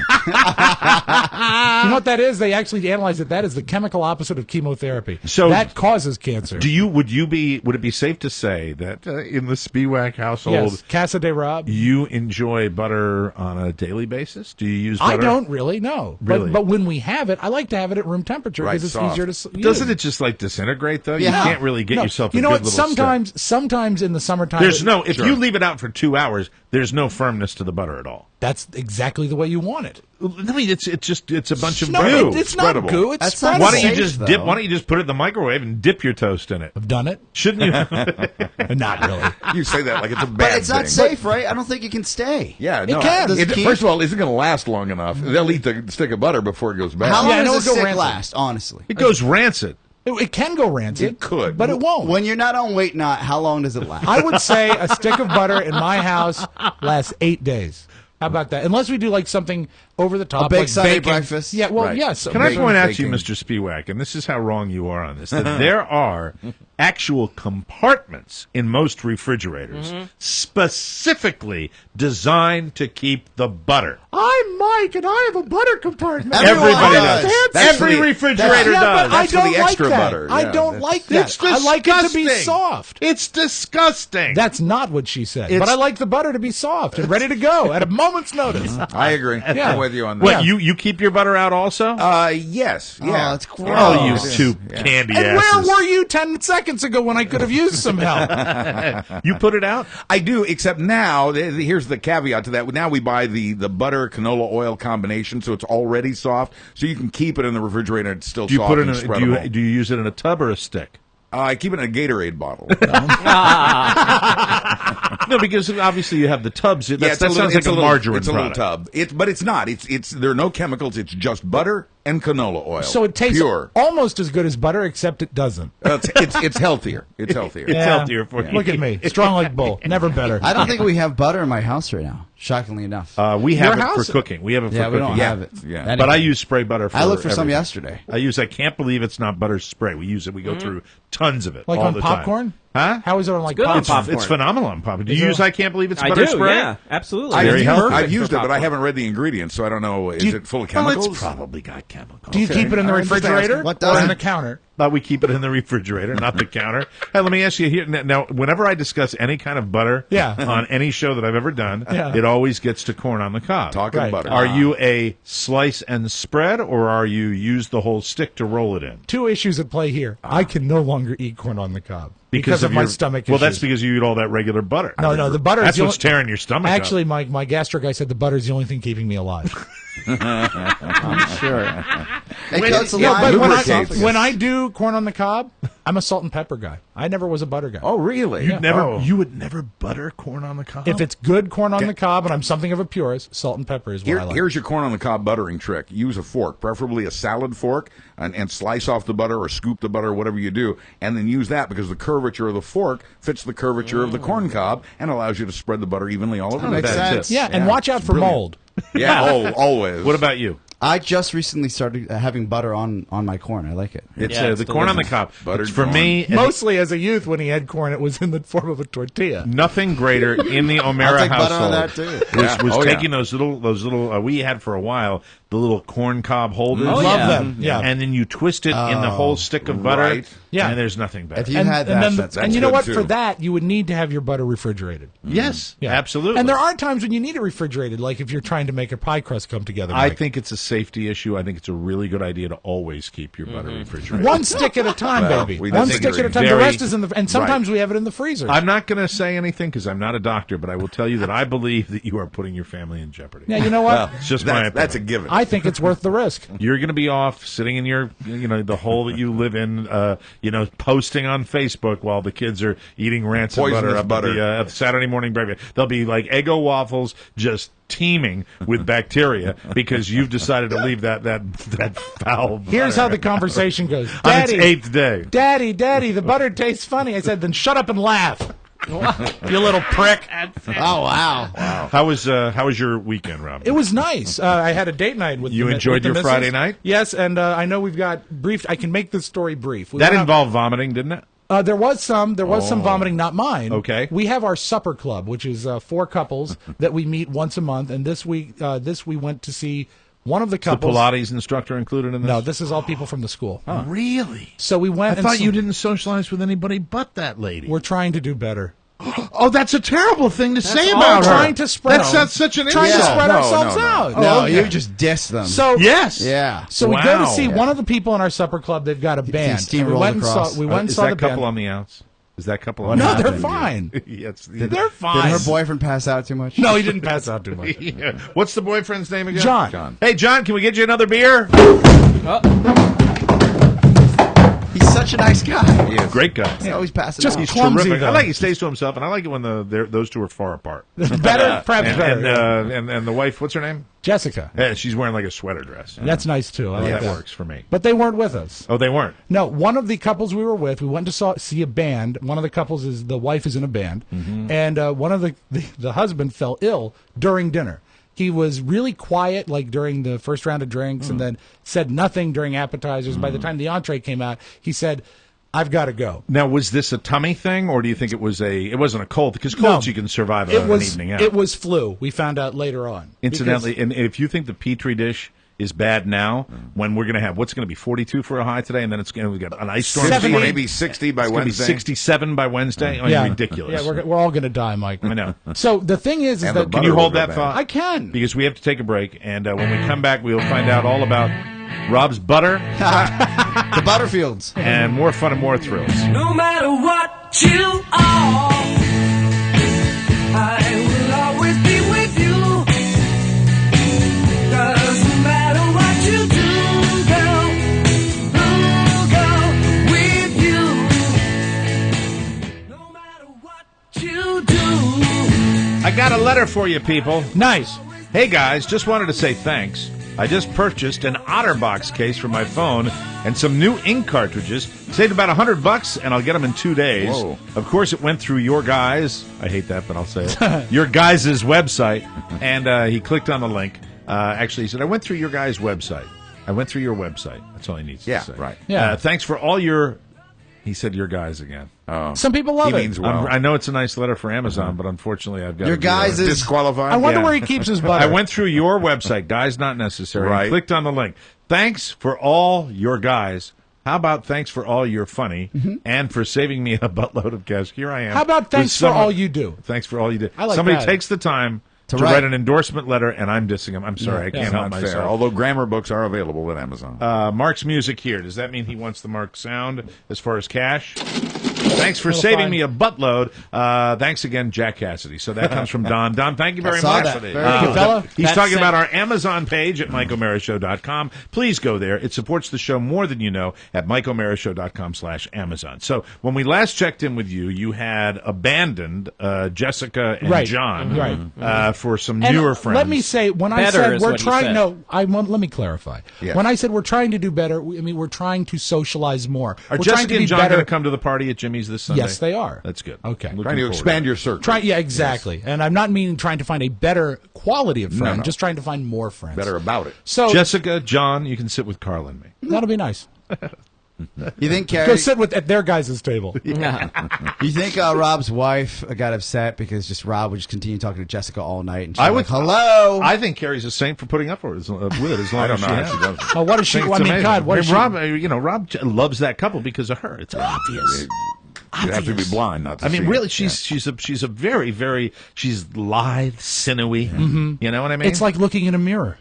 You know what that is? They actually analyzed it. That is the chemical opposite of chemotherapy. So- that causes cancer. Would it be safe to say that in the Spiewak household, Yes, Casa de Rob. you enjoy butter on a daily basis? Do you use I butter? don't really, no. Really? But when we have it, I like to have it at room temperature Right, because it's soft. easier to use. Doesn't it just like disintegrate though? Yeah. You can't really get No. yourself a You know good what? little stick. Sometimes in the summertime, There's no. If you leave it out for 2 hours, there's no firmness to the butter at all. that's exactly the way you want it. I mean, it's a bunch of No, goo. it's not Spreadable. goo. It's That's not spreadable. Why don't you safe, just though. dip? Why don't you just put it in the microwave and dip your toast in it? I've done it. Shouldn't you? Not really. You say that like it's a bad But it's not thing. safe, right? I don't think it can stay. Yeah, no. can. Does it keep- First of all, it isn't going to last long enough. They'll eat the stick of butter before it goes bad. How long Yeah, I know does a it'll go stick rancid. last? Honestly, It goes rancid. It can go rancid. It could. but it won't. when you're not on Wait Not, how long does it last? I would say a stick of butter in my house lasts 8 days. How about that? Unless we do like something over the top, A big like Sunday bacon. breakfast? Yeah, well, Right. yes. Can I Bacon, point out to you, bacon. Mr. Spiewak, and this is how wrong you are on this, that there are actual compartments in most refrigerators specifically designed to keep the butter. I'm Mike, and I have a butter compartment. Everybody does. That's Every for the- refrigerator Yeah, does. but I That's for don't the like extra that. butter. I Yeah, don't like that. It's I like it to be disgusting. soft. It's disgusting. That's not what she said. It's- But I like the butter to be soft and ready to go at a moment's notice. I agree. Yeah. I'm with you on that. What, you keep your butter out also? Yes. Yeah. that's gross. Oh, you it is. two Yeah. candy And asses. where were you 10 seconds ago when I could have used some help? You put it out? I do, except now, here's the caveat to that. Now we buy the butter canola oil combination, so it's already soft, so you can keep it in the refrigerator and it's still Do you soft put it in? and Do spreadable. you use it in a tub or a stick? I keep it in a Gatorade bottle. No, because obviously you have the tubs. That it's a sounds like a little, margarine It's a little product. tub. But it's not. It's there are no chemicals. It's just butter and canola oil. So it tastes pure. almost as good as butter, except it doesn't. It's healthier. It's healthier. It's healthier for you. Look at me. Strong like bull. Never better. I don't think we have butter in my house right now, shockingly enough. We have Your it house? for cooking. We have it for yeah, cooking. we don't have it. Yeah. Anything. But I use spray butter for I looked for some everything. yesterday. I can't believe it's not butter spray. We use it. We go through tons of it. Like all on the popcorn? Time. Huh? How is it on like good on popcorn? popcorn. It's phenomenal on popcorn. Do Is you it use on- I can't believe it's I butter do, spray? yeah, absolutely. Very healthy. I've used it, for but I popcorn. haven't read the ingredients, so I don't know. Is it full of Well, chemicals? it's probably got chemicals. Do you keep it in the I'm just refrigerator asking. What or does on it? the counter? We keep it in the refrigerator, not the counter. Hey, let me ask you here now. Whenever I discuss any kind of butter, Yeah. on any show that I've ever done, Yeah. it always gets to corn on the cob. Talking Right. butter. Are you a slice and spread, or are you use the whole stick to roll it in? Two issues at play here. I can no longer eat corn on the cob because of my your- stomach Well, issues. that's because you eat all that regular butter. No, the butter is That's the what's only- tearing your stomach up. Actually, my gastro guy said the butter is the only thing keeping me alive. I'm sure. It Wait, cuts a Yeah, line but when lubricates. when I do corn on the cob, I'm a salt and pepper guy. I never was a butter guy. Oh, really? You would never butter corn on the cob. If it's good corn on the cob and I'm something of a purist, salt and pepper is what I like. Here's your corn on the cob buttering trick. Use a fork, preferably a salad fork, and slice off the butter or scoop the butter, whatever you do, and then use that because the curvature of the fork fits the curvature of the corn cob and allows you to spread the butter evenly all over the makes bed. sense. Yeah, and watch out for brilliant. mold. Yeah, always. What about you? I just recently started having butter on my corn. I like it. It's Yeah, it's the corn on the cob. Buttered It's for corn. me. Mostly as a youth, when he had corn, it was in the form of a tortilla. Nothing greater in the I'll O'Mara take butter household on that, too. was, Yeah. was Oh, yeah. taking those little we had for a while the little corn cob holders. Oh, Love yeah. them. Yeah. And then you twist it in the whole stick of butter. right. Yeah. And there's nothing better. If you had that, and then that's and you good, know what? too. For that, you would need to have your butter refrigerated. Yes, Yeah. absolutely. And there are times when you need it refrigerated, like if you're trying to make a pie crust come together. I Mike. think it's a safety issue. I think it's a really good idea to always keep your butter refrigerated. One stick at a time, Well, baby. we One disagree. stick at a time. The Very- rest is in the. And sometimes we have it in the freezer. I'm not going to say anything because I'm not a doctor, but I will tell you that I believe that you are putting your family in jeopardy. yeah, you know what? It's just my opinion. That's a given. I think it's worth the risk. You're going to be off sitting in your, the hole that you live in, posting on Facebook while the kids are eating rancid Poisonous butter up butter. at the Saturday morning breakfast. They'll be like Eggo waffles just teeming with bacteria because you've decided to leave that foul butter. Here's how the converation goes. on its Daddy, 8th day. Daddy, the butter tastes funny. I said, then shut up and laugh. You little prick. Oh wow! How was your weekend, Rob? It was nice. I had a date night with You the, enjoyed with the your missus. Friday night? Yes, and I know we've got brief. I can make this story brief. We That went out- involved vomiting, didn't it? There was some vomiting, not mine. Okay. We have our supper club, which is 4 couples that we meet once a month. And this week, we went to see one of the The couples. Pilates instructor included in this? No, this is all people from the school. Really? So we went. I thought and you didn't socialize with anybody but that lady. We're trying to do better. Oh, that's a terrible thing to say all about her. trying to spread. That's not such an trying to insult. spread No, ourselves no, no. out. No, okay. you just diss them. So Yes. yeah. So we go to Wow. see one of the people in our supper club. They've got a band. steamrolled And we went and across. saw. We went and Is saw that the couple band. on the outs? Is that couple on No, the outs? they're fine. Yes, They're fine. Did her boyfriend pass out too much? No, he didn't pass out too much. Yeah. What's the boyfriend's name again? John. Hey, John, can we get you another beer? He's such a nice guy. Yes. Great guy. He's always passing Just out. He's clumsy, terrific. I though. like he stays to himself, and I like it when those two are far apart. Better, perhaps And better. and the wife, what's her name? Jessica. Yeah, she's wearing like a sweater dress. That's nice too. I like that that. works for me. But they weren't with us. Oh, they weren't. No, one of the couples we were with, we went to see a band. One of the couples is the wife is in a band, and one of the husband fell ill during dinner. He was really quiet, like during the first round of drinks, and then said nothing during appetizers. By the time the entree came out, he said, I've got to go. Now, was this a tummy thing, or do you think it was it wasn't a cold? Because colds you can survive an evening out. It was flu. We found out later on. Incidentally, and if you think the Petri dish is bad now, when we're going to have, what's going to be 42 for a high today, and then it's going to get an ice storm. 60, maybe 60 by Wednesday. 67 by Wednesday. I mean, ridiculous. Yeah, we're all going to die, Mike. I know. So the thing is that can you hold that thought? I can, because we have to take a break, and when we come back, we'll find out all about Rob's butter, the Butterfields, and more fun and more thrills. No matter what you are, I will always be with you. Doesn't matter what you do, girl, with you. No matter what you do. I got a letter for you, people. Nice. Hey, guys, just wanted to say thanks. I just purchased an OtterBox case for my phone and some new ink cartridges. Saved about $100, and I'll get them in 2 days. Whoa. Of course, it went through your guys. I hate that, but I'll say it. Your guys' website, and he clicked on the link. Actually, he said, I went through your guys' website. I went through your website. That's all he needs to say. Right. Yeah. Thanks for all your... He said your guys again. Oh. Some people love it. Means well. I know it's a nice letter for Amazon, but unfortunately I've got your guys is disqualified. I wonder where he keeps his butter. I went through your website, guys not necessary, Right. and clicked on the link. Thanks for all your guys. How about thanks for all your funny and for saving me a buttload of cash? Here I am. How about thanks for all you do? Thanks for all you do. I like Somebody that. takes the time to write an endorsement letter, and I'm dissing him. I'm sorry, I can't help Not fair. myself. Although grammar books are available at Amazon. Mark's music here. Does that mean he wants the Mark sound as far as cash? Thanks for saving me a buttload. Thanks again, Jack Cassidy. So that comes from Don. Don, thank you very much. Thank you, fella. He's talking about our Amazon page at MikeO'MaraShow.com. Please go there. It supports the show more than you know at MikeO'MaraShow.com/Amazon. So when we last checked in with you, you had abandoned Jessica and John for some newer friends. Let me say, when I said we're trying, let me clarify. Yes. When I said we're trying to do better, I mean we're trying to socialize more. Are we're Jessica trying to and be John better. going to come to the party at Jimmy's this Sunday? Yes, they are. That's good. Okay. Trying to expand your circle. Yeah, exactly. Yes. And I'm not meaning trying to find a better quality of friend, just trying to find more friends. Better about it. So Jessica, John, you can sit with Carl and me. That'll be nice. You think Carrie? Go sit at their guys' table. You think Rob's wife got upset because just Rob would just continue talking to Jessica all night? And she's like, hello. I think Carrie's a saint for putting up with it as long I don't as know she how has. she does it. Oh, what is she? I mean, God, what is she? Rob, Rob loves that couple because of her. It's obvious. You have to be blind not to I mean, see really, it. she's a very, very, she's lithe, sinewy. You know what I mean? It's like looking in a mirror.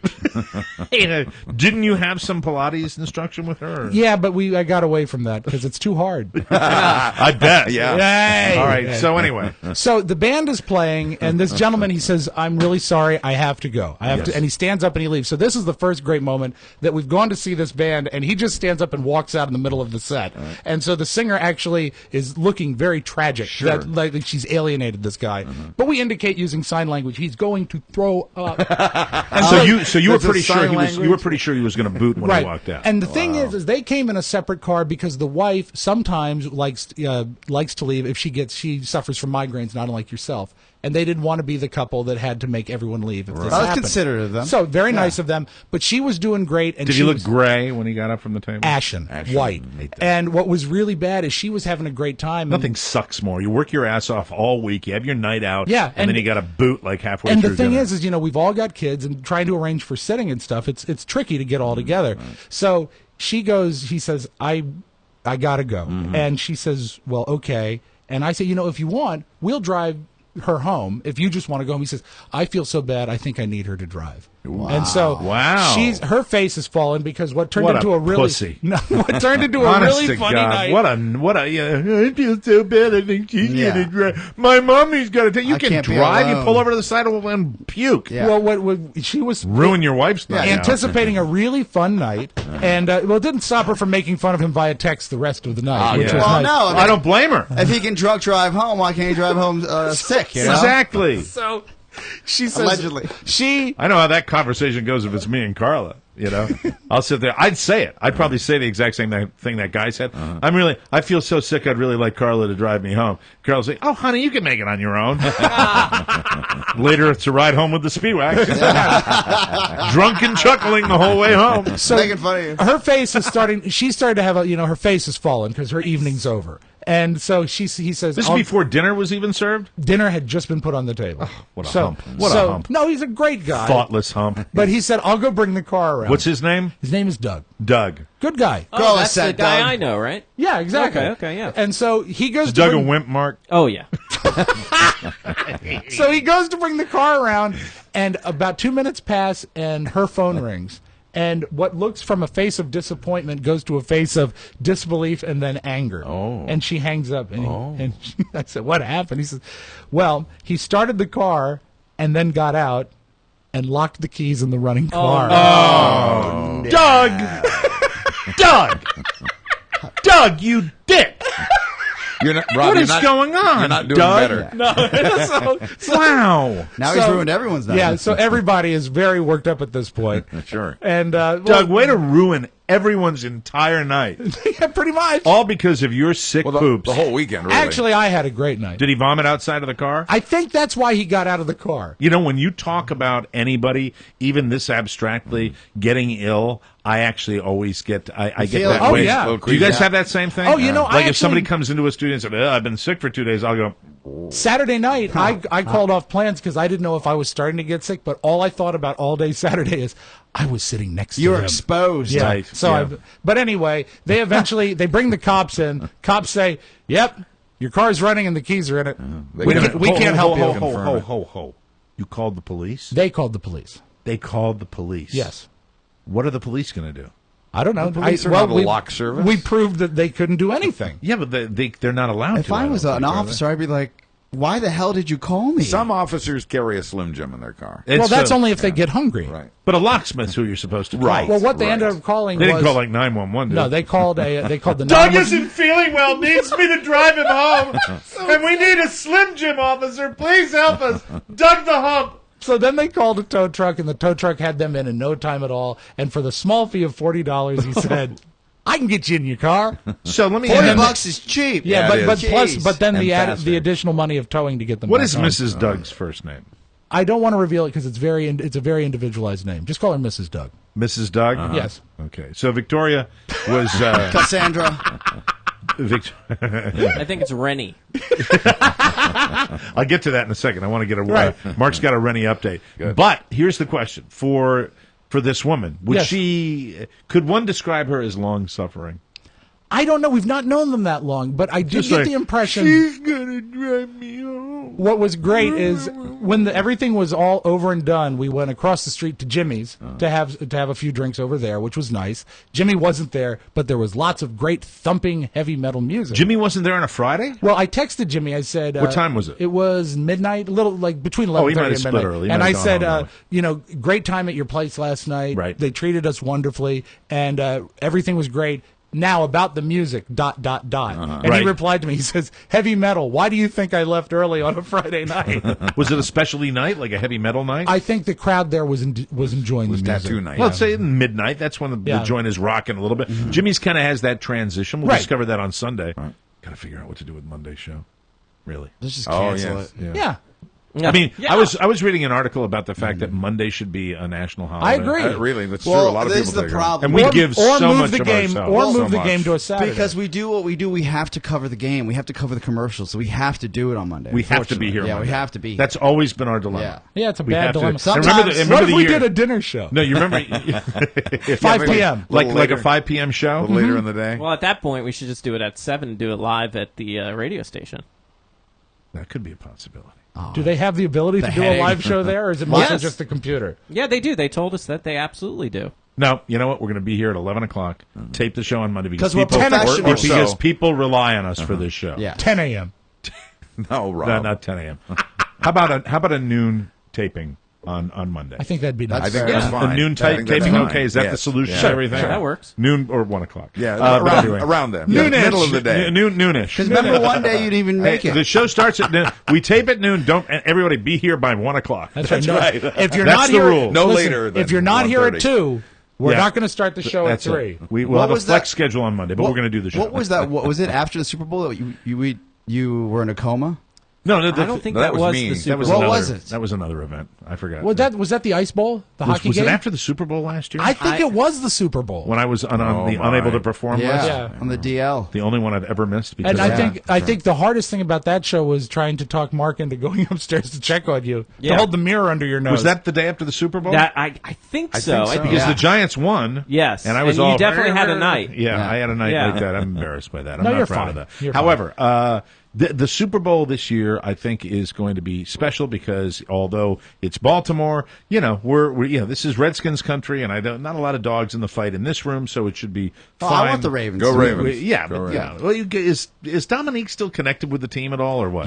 Didn't you have some Pilates instruction with her? Yeah, but I got away from that because it's too hard. I bet. Yeah. Yay. All right. So anyway, so the band is playing, and this gentleman, he says, "I'm really sorry, I have to go. I have to," and he stands up and he leaves. So this is the first great moment that we've gone to see this band, and he just stands up and walks out in the middle of the set. And so the singer actually is looking very tragic. Sure. That, like she's alienated this guy. But we indicate using sign language he's going to throw up. and so you were pretty sure language? he was going to boot when he walked out. And the thing is they came in a separate car because the wife sometimes likes to leave if she suffers from migraines, not unlike yourself. And they didn't want to be the couple that had to make everyone leave if this happened. I was considerate of them. So very nice of them. But she was doing great. And Did she he look was gray when he got up from the table? Ashen, white. And what was really bad is she was having a great time. Nothing sucks more. You work your ass off all week. You have your night out. Yeah, and then you got a boot like halfway and through. the thing dinner. is we've all got kids and trying to arrange for sitting and stuff. It's tricky to get all together. Right. So he says, I gotta go. And she says, well, okay. And I say, if you want, we'll drive her home. If you just want to go home, he says, I feel so bad. I think I need her to drive. Wow. And so her face is fallen because what turned into a really pussy. What turned into a really funny night. What a I feel so bad. I think she's gonna drive. My mommy's got to take. You can drive. You pull over to the side and puke. Yeah. Well, what she was ruin your wife's night. Anticipating a really fun night, and it didn't stop her from making fun of him via text the rest of the night. Which was nice. No, I don't blame her. If he can drunk drive home, why can't he drive home sick? Exactly. So she says, allegedly. I know how that conversation goes if it's me and Carla. You know, I'll sit there. I'd say it. I'd probably say the exact same thing that guy said. I feel so sick. I'd really like Carla to drive me home. Carla's like, oh, honey, you can make it on your own. Later, it's a ride home with the Speedwax. Drunk and chuckling the whole way home. So making fun of you. Her face is starting. She started to have her face has fallen because her evening's over. And so he says... This is before dinner was even served? Dinner had just been put on the table. Oh, what a hump. What a hump. No, he's a great guy. Thoughtless hump. But he said, I'll go bring the car around. What's his name? His name is Doug. Doug. Good guy. Oh, that's the guy I know, right? Yeah, exactly. Okay, yeah. And so he goes Is to Doug bring... a wimp, Mark? Oh, yeah. So he goes to bring the car around, and about 2 minutes pass, and her phone rings. And what looks from a face of disappointment goes to a face of disbelief and then anger. Oh. And she hangs up. And I said, what happened? He says, well, he started the car and then got out and locked the keys in the running car. Oh, no. Doug! Doug, you dick! You're not, Rob, what is going on? You're not doing Doug? better. No. Wow. Now he's ruined everyone's night. Yeah, so everybody is very worked up at this point. Sure. And Doug, way to ruin everyone's entire night. Yeah, pretty much. All because of your sick poops. The whole weekend, really. Actually, I had a great night. Did he vomit outside of the car? I think that's why he got out of the car. You know, when you talk about anybody, even this abstractly, getting ill, I actually always get I get that way. Yeah. Do you guys have that same thing? Oh, you know, like I if somebody actually- comes into a studio and says, I've been sick for 2 days, I'll go, Saturday night, I called off plans because I didn't know if I was starting to get sick, but all I thought about all day Saturday is I was sitting next to him. You're exposed. Yeah. Right. So, Yeah. But anyway, they eventually they bring the cops in. Cops say, "Yep, your car's running and the keys are in it. We can't help you." Ho. You called the police? They called the police. They called the police. Yes. What are the police going to do? I don't know. The police are not a lock service. We proved that they couldn't do anything. Yeah, but they're not allowed If to. I was an officer, I'd be like, why the hell did you call me? Some officers carry a Slim Jim in their car. Well, that's only if they get hungry. Right. But a locksmith's who you're supposed to call. Right. Well, what they ended up calling They was... didn't call like 911, did No, they called the Doug 911 isn't feeling well, needs me to drive him home. And we need a Slim Jim officer. Please help us. Doug the Hump. So then they called a tow truck, and the tow truck had them in no time at all. And for the small fee of $40, he said, "I can get you in your car." So let me. $40 is cheap. Yeah, Yeah, but it is. but then And the faster. additional money of towing to get them. What back is home. Mrs. Doug's first name? I don't want to reveal it because it's a very individualized name. Just call her Mrs. Doug. Mrs. Doug? Yes. Okay. So Victoria was. Cassandra. I think it's Rennie. I'll get to that in a second. I want to get a Mark's got a Rennie update. But here's the question for this woman: Yes. could one describe her as long suffering? I don't know. We've not known them that long, but I did Just get like, the impression. She's gonna drive me home. What was great is when everything was all over and done, we went across the street to Jimmy's to have a few drinks over there, which was nice. Jimmy wasn't there, but there was lots of great thumping heavy metal music. Jimmy wasn't there on a Friday? Well, I texted Jimmy. I said, What time was it? It was midnight, a little like between 11:30 he might have and split midnight. early. He And might I have gone said, home early. great time at your place last night. Right. They treated us wonderfully, and everything was great. Now about the music, ... And Right. he replied to me. He says, "Heavy metal. Why do you think I left early on a Friday night?" Was it a specialty night, like a heavy metal night? I think the crowd there was enjoying the music. Tattoo night. Well, let's say midnight. That's when the Yeah. joint is rocking a little bit. Jimmy's kind of has that transition. We'll Right. discover that on Sunday. Got to figure out what to do with Monday's show. Really? Let's just cancel it. Yeah. I mean, Yeah. I was reading an article about the fact that Monday should be a national holiday. I agree. Really, that's Well, true. A lot of this people is the take it. problem. And we Or- give or so move much the of game, ourselves. or So move the much. game to a Saturday. Because we do what we do, we have to cover the game. We have to cover the commercials, so we have to do it on Monday. We have to be here. Yeah, Monday. we have to be. That's always been our dilemma. yeah, it's a We bad have to- dilemma. and Sometimes- remember What if the we year- did a dinner show? No, you remember 5 p.m. like Little a later. 5 p.m. show. A little later in the day. Well, at that point, we should just do it at 7 and do it live at the radio station. That could be a possibility. Do they have the ability to do a headache. live show there, or is it mostly Yes. just the computer? Yeah, they do. They told us that they absolutely do. No, you know what? We're going to be here at 11 o'clock. Tape the show on Monday because 'Cause we're people, professionals. because people rely on us for this show. Yeah. 10 a.m. No, Rob. No, not 10 a.m. How about a noon taping on Monday? I think that'd be nice. I think that's fine. A noon I type think that's taping, fine. okay? Is that the Yes. solution Yeah. to everything? Sure, that works. Noon or 1 o'clock. Yeah, but anyway. around them. Noonish. Middle of the day. Noonish. Because remember one day you didn't even make Hey, it. the show starts at noon. We tape at noon. Don't everybody be here by 1 o'clock. That's right. No, right. If you're That's not the here, rule. No listen, later than if you're not here at 1:30. 2, We're Yeah. not going to start the show at That's 3. it. We'll What have a was flex that- schedule on Monday, but we're going to do the show. What was that? What was it after the Super Bowl? That you were in a coma? No, I don't think that was me. the Super that was Bowl. What another, was it? That was another event. I forgot. Was that the Ice Bowl? The hockey was game? it after the Super Bowl last year? I think it was the Super Bowl. when I was on Oh, the my. unable to perform list. Yeah, on the DL. The only one I've ever missed. Because And of I that. think the hardest thing about that show was trying to talk Mark into going upstairs to check on you, to hold the mirror under your nose. Was that the day after the Super Bowl? That I think so. I think because Yeah. the Giants won. Yes, and I was and all you definitely had a night. Yeah, Yeah. I had a night Yeah. like that. I'm embarrassed by that. I'm No, not you're proud fine. of that. You're fine. However, the Super Bowl this year, I think, is going to be special because although it's Baltimore, we're this is Redskins country, and not a lot of dogs in the fight in this room, so it should be Oh, fine. I want the Ravens. Go Ravens. Yeah, Go but, Ravens. Well, is Dominique still connected with the team at all, or what?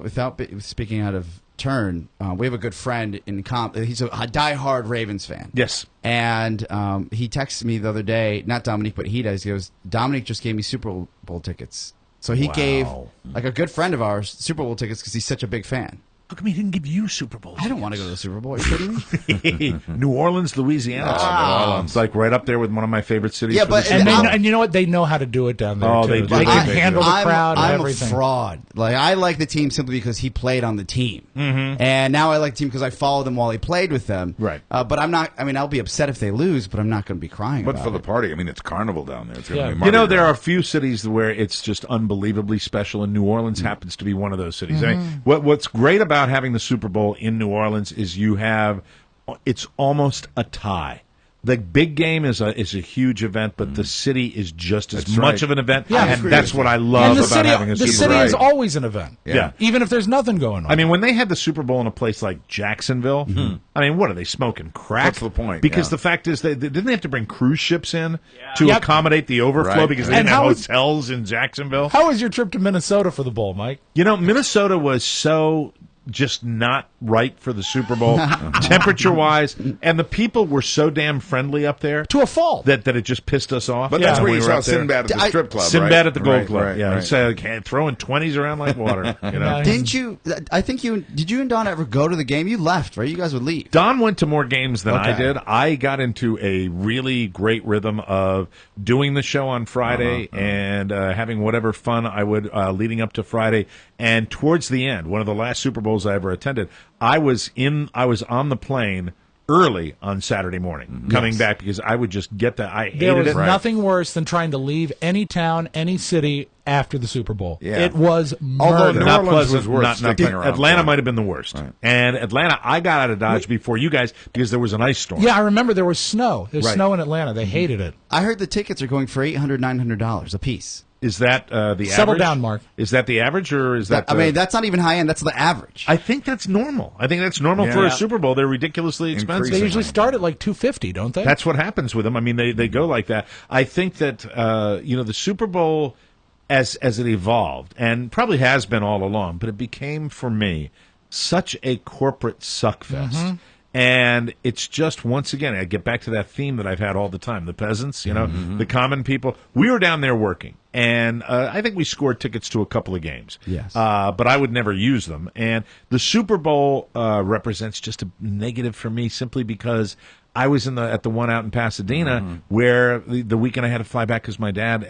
Without speaking out of turn, we have a good friend in comp. He's a diehard Ravens fan. Yes. And he texted me the other day, not Dominique, but he does. He goes, Dominique just gave me Super Bowl tickets. So he gave, like a good friend of ours, Super Bowl tickets because he's such a big fan. How come he didn't give you Super Bowl? I don't want to go to the Super Bowl. Are you kidding me? New Orleans, Louisiana. Wow. New Orleans. It's like right up there with one of my favorite cities. Yeah, for but- the and, season. and you know what? They know how to do it down there. Oh, too. they do. They can They handle do. the crowd and I'm everything. a fraud. Like I like the team simply because he played on the team, and now I like the team because I followed them while he played with them. Right. But I'm not. I mean, I'll be upset if they lose, but I'm not going to be crying. But about for the it. party, I mean, it's carnival down there. It's gonna Yeah. be Mardi There Gras. are a few cities where it's just unbelievably special, and New Orleans happens to be one of those cities. I mean, what's great about having the Super Bowl in New Orleans is it's almost a tie. The big game is a huge event, but the city is just as That's much right. of an event, Yeah. and that's what I love And the about city, having a the Super city Bowl. is always an event. Yeah. Even if there's nothing going on. I mean, when they had the Super Bowl in a place like Jacksonville, I mean, what are they smoking crack? That's the point, Because yeah. the fact is, didn't they have to bring cruise ships in to Yep. accommodate the overflow Right. because they And didn't have how is- hotels in Jacksonville? how was your trip to Minnesota for the bowl, Mike? Minnesota was so just not right for the Super Bowl, temperature-wise, and the people were so damn friendly up there To a fault. that it just pissed us off. But that's when where we you were saw up there. Sinbad at the strip club. Sinbad right? at the Gold Right, Club, right, yeah. right. So, throwing 20s around like water. Didn't you? I think did. You and Don ever go to the game? You left, right? You guys would leave. Don went to more games than I Okay. did. I got into a really great rhythm of doing the show on Friday and having whatever fun I would leading up to Friday. And towards the end, one of the last Super Bowls I ever attended, I was on the plane early on Saturday morning, coming back because I would just get that. I There hated was it. nothing worse than trying to leave any town, any city after the Super Bowl. Yeah. It was Although murder. New Not Orleans pleasant. was worth not sticking around Atlanta for. might have been the worst. Right. And Atlanta, I got out of Dodge before you guys because there was an ice storm. Yeah, I remember there was snow. There was Right. snow in Atlanta. They hated it. I heard the tickets are going for $800, $900 a piece. Is that the Settle average? down, Mark. Is that the average, or is that? I mean, that's not even high end. That's the average. I think that's normal. I think that's normal for Yeah. a Super Bowl. They're ridiculously expensive. They usually start at like $250, don't they? That's what happens with them. I mean, they go like that. I think that the Super Bowl, as it evolved, and probably has been all along, but it became for me such a corporate suckfest. And it's just, once again, I get back to that theme that I've had all the time. The peasants, the common people. We were down there working, and I think we scored tickets to a couple of games. Yes. But I would never use them. And the Super Bowl represents just a negative for me simply because I was at the one out in Pasadena where the weekend I had to fly back because my dad,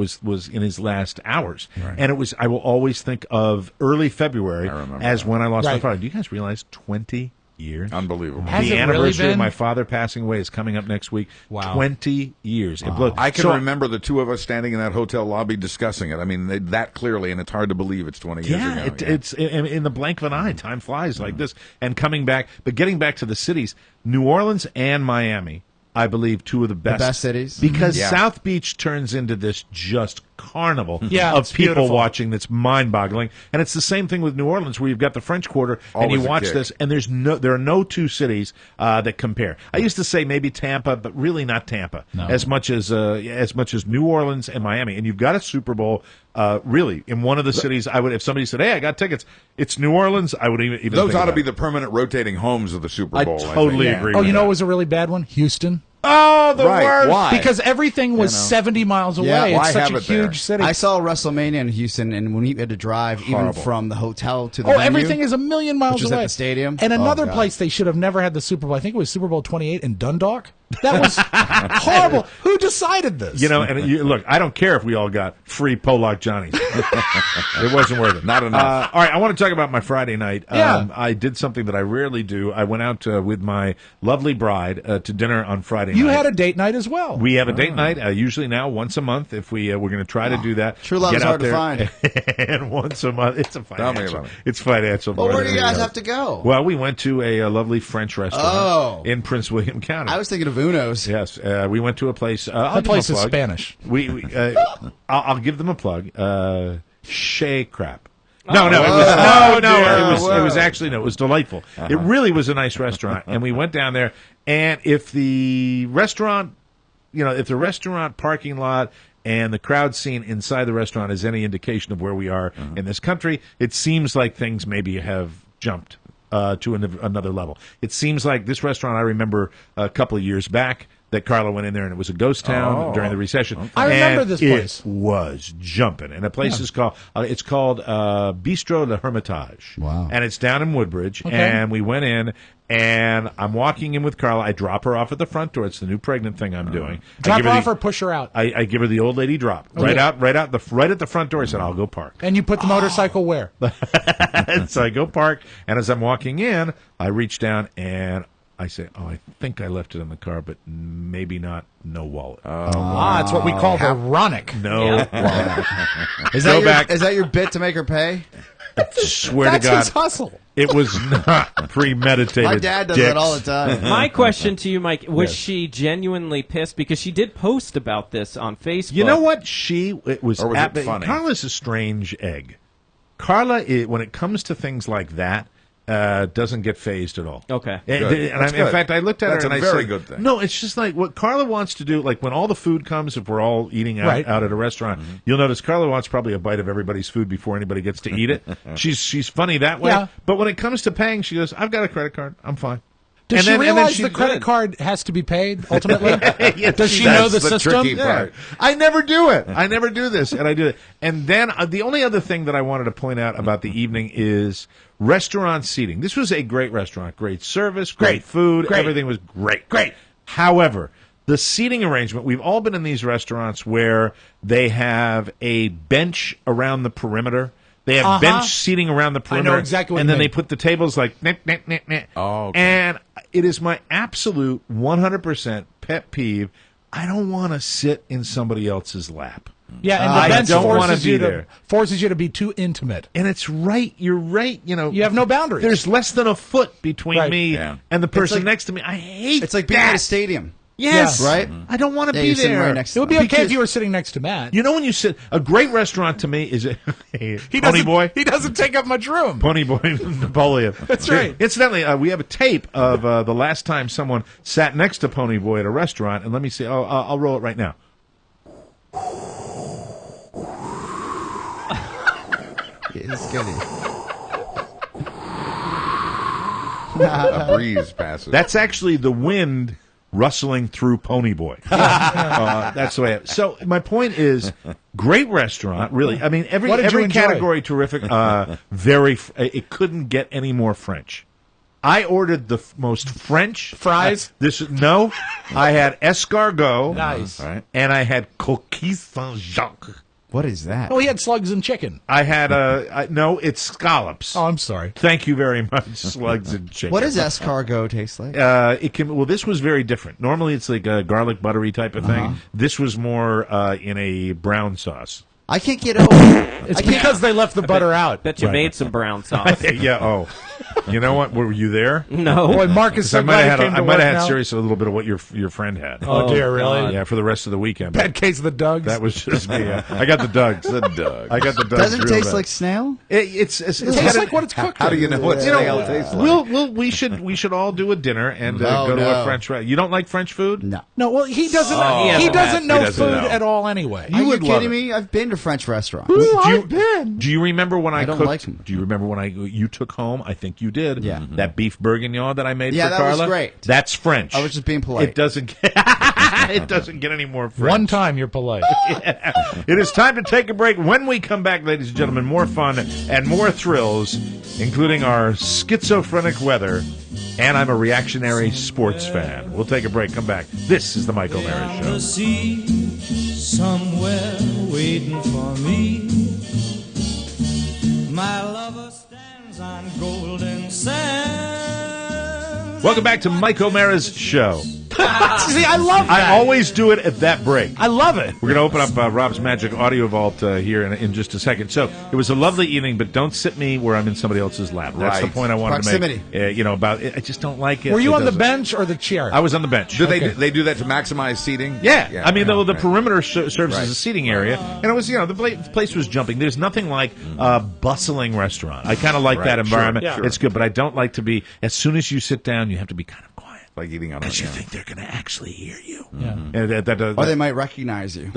was in his last hours. Right. And I will always think of early February remember as when I lost my Right. father. Do you guys realize 20 years? Unbelievable. Has The it really anniversary of been? my father passing away is coming up next week. Wow. 20 years. It blows. I can So- remember the two of us standing in that hotel lobby discussing it. I mean, that clearly, and it's hard to believe it's 20 years Yeah, ago. it's in the blink of an eye. Time flies like this. And coming back, but getting back to the cities, New Orleans and Miami, I believe, two of the best cities. because Yeah. South Beach turns into this just carnival Yeah, of it's people beautiful. watching that's mind-boggling. And it's the same thing with New Orleans, where you've got the French Quarter, and Always you a watch kick. this, and there are no two cities that compare. I used to say maybe Tampa, but really not Tampa as much as New Orleans and Miami. And you've got a Super Bowl. Really, in one of the cities, I would, if somebody said, "Hey, I got tickets," it's New Orleans. I would even Those think ought to about be it. the permanent rotating homes of the Super I Bowl. totally think. agree. Oh, with you know that. what was a really bad one? Houston. Oh, the Right. worst. Why? Because everything was 70 miles away. Yeah, it's why such have a it there? huge city. I saw WrestleMania in Houston, and when we had to drive even Horrible. from the hotel to the Oh, venue, everything is a million miles which is away. at the stadium. And Oh, another God. place they should have never had the Super Bowl. I think it was Super Bowl 28 in Dundalk. That was horrible. Who decided this? You know, and look, I don't care if we all got free Pollock Johnnies. It wasn't worth it. Not enough. All right, I want to talk about my Friday night. Yeah. I did something that I rarely do. I went out with my lovely bride to dinner on Friday night. You had a date night as well. We have a date night, usually now once a month. If we're going to try to do that. True love Get is out hard to there. find. And once a month, it's a Tell me financial. about it. It's financial. Well, more where do than you guys anything have to go? else. Well, we went to a lovely French restaurant Oh. in Prince William County. I was thinking of Uno's. Yes, we went to a place. I'll That give them place a is plug. Spanish. I'll give them a plug. Shea crap. No, it was actually it was delightful. It really was a nice restaurant, and we went down there. And if the restaurant, if the restaurant parking lot and the crowd scene inside the restaurant is any indication of where we are in this country, it seems like things maybe have jumped to another level. It seems like this restaurant I remember a couple of years back that Carla went in there, and it was a ghost town during the recession. Okay. I remember this place. It was jumping, and the place is called Bistro Le Hermitage. Wow. And it's down in Woodbridge, Okay. and we went in, and I'm walking in with Carla. I drop her off at the front door. It's the new pregnant thing I'm doing. Drop her off or push her out? I give her the old lady drop right at the front door. I said, "I'll go park." And you put the motorcycle where? So I go park, and as I'm walking in, I reach down and I say, "Oh, I think I left it in the car, but maybe not. No wallet. It's what we call ironic. No wallet." Is Go that back. Is that your bit to make her pay? Swear That's to God, his hustle. it was not premeditated. My dad does dicks. that all the time. My question to you, Mike, was Yes. she genuinely pissed? Because she did post about this on Facebook. You know what? It was Or was it funny? Carla's a strange egg. Carla, when it comes to things like that, doesn't get phased at all. Okay. And, Good. and That's in good. fact, I looked at That's her and a I very said, good thing. "No, it's just like what Carla wants to do. Like when all the food comes, if we're all eating out, Right. out at a restaurant, you'll notice Carla wants probably a bite of everybody's food before anybody gets to eat it. She's funny that way. Yeah. But when it comes to paying, she goes, "I've got a credit card. I'm fine." Does And she then- and then realize she the credit did. card has to be paid ultimately? Yes, Does she does. know the That's the system? tricky part. I never do it. I never do this, and I do it. And then the only other thing that I wanted to point out about the evening is restaurant seating. This was a great restaurant, great service, great food, Great. everything was great. However, the seating arrangement, we've all been in these restaurants where they have a bench around the perimeter. They have bench seating around the perimeter. exactly what and you then mean. they put the tables like, Oh, okay. and it is my absolute 100% pet peeve. I don't want to sit in somebody else's lap. Yeah, and I the bench don't wanna forces be you there. forces you to be too intimate. And it's right. You're right. You have no boundaries. There's less than a foot between Right. me Yeah. and the person like- next to me. I hate It's like being that. at a stadium. Yes. Yeah. Right? I don't want to Yeah, be you're sitting there. right next It to would be them. okay if you were sitting next to Matt. You know when you sit, a great restaurant to me is a He Pony doesn't- Boy. He doesn't take up much room. Pony Boy Napoleon. That's right. Incidentally, we have a tape of the last time someone sat next to Pony Boy at a restaurant, and let me see. I'll roll it right now. It's good. A breeze passes. That's actually the wind rustling through Pony Boy. That's the way. So my point is, great restaurant. Really, I mean, What did you every enjoy? category terrific. Very. It couldn't get any more French. I ordered the most French Fries? No, I had escargot. Nice. All right. And I had coquille Saint-Jacques. What is that? Oh, he had slugs and chicken. I had no, it's scallops. Oh, I'm sorry. Thank you very much, slugs and chicken. What does escargot taste like? It can. Well, this was very different. Normally, it's like a garlic buttery type of thing. This was more in a brown sauce. I can't get over. It's because they left the butter out. Bet you Right. made some brown sauce. Yeah. Oh, you know what? Were you there? No. Boy, Mark is so I might glad have he had. came to I might work have had now. seriously a little bit of what your friend had. Oh, dear, really? Yeah, for the rest of the weekend. Bad case of the Dugs. That was just me. I got the Dugs. The Doug. I got the Dugs. Doesn't it real taste bad. like snail? It's It tastes like what it's cooked How do in. you know what snail tastes like? we should all do a dinner and No, go to no. a French restaurant. You don't like French food? No. No, well, he doesn't. Oh. he He doesn't know doesn't food know. at all anyway. Are you would love kidding it. me? I've been to French restaurants. I've been. Do you remember when I don't cooked? like them. Do you remember when you took home? I think you did. Yeah. That beef bourguignon that I made Yeah, for that Carla. was great. That's French. I was just being polite. It doesn't. It doesn't get any more French. One time you're polite. Yeah. It is time to take a break. When we come back, ladies and gentlemen, more fun and more thrills, including our schizophrenic weather. And I'm a reactionary sports fan. We'll take a break. Come back. This is the Mike O'Mara Show. The sea, somewhere waiting for me. My lover stands on golden sand. Welcome back to Mike O'Mara's show. See, I love that. I always do it at that break. I love it. We're going to open up Rob's Magic Audio Vault here in just a second. So it was a lovely evening, but don't sit me where I'm in somebody else's lap. That's the point I wanted Proximity. to make. About it. I just don't like it. Were you It on the doesn't- bench or the chair? I was on the bench. Do they do that to maximize seating? Yeah. I mean, the right. perimeter serves Right. as a seating area, and it was, the place was jumping. There's nothing like a bustling restaurant. I kind of like that Right. environment. Sure. It's good, but I don't like to be, as soon as you sit down, you have to be kind of quiet. Like eating on a Because you think they're going to actually hear you. Yeah. And Or they might recognize you.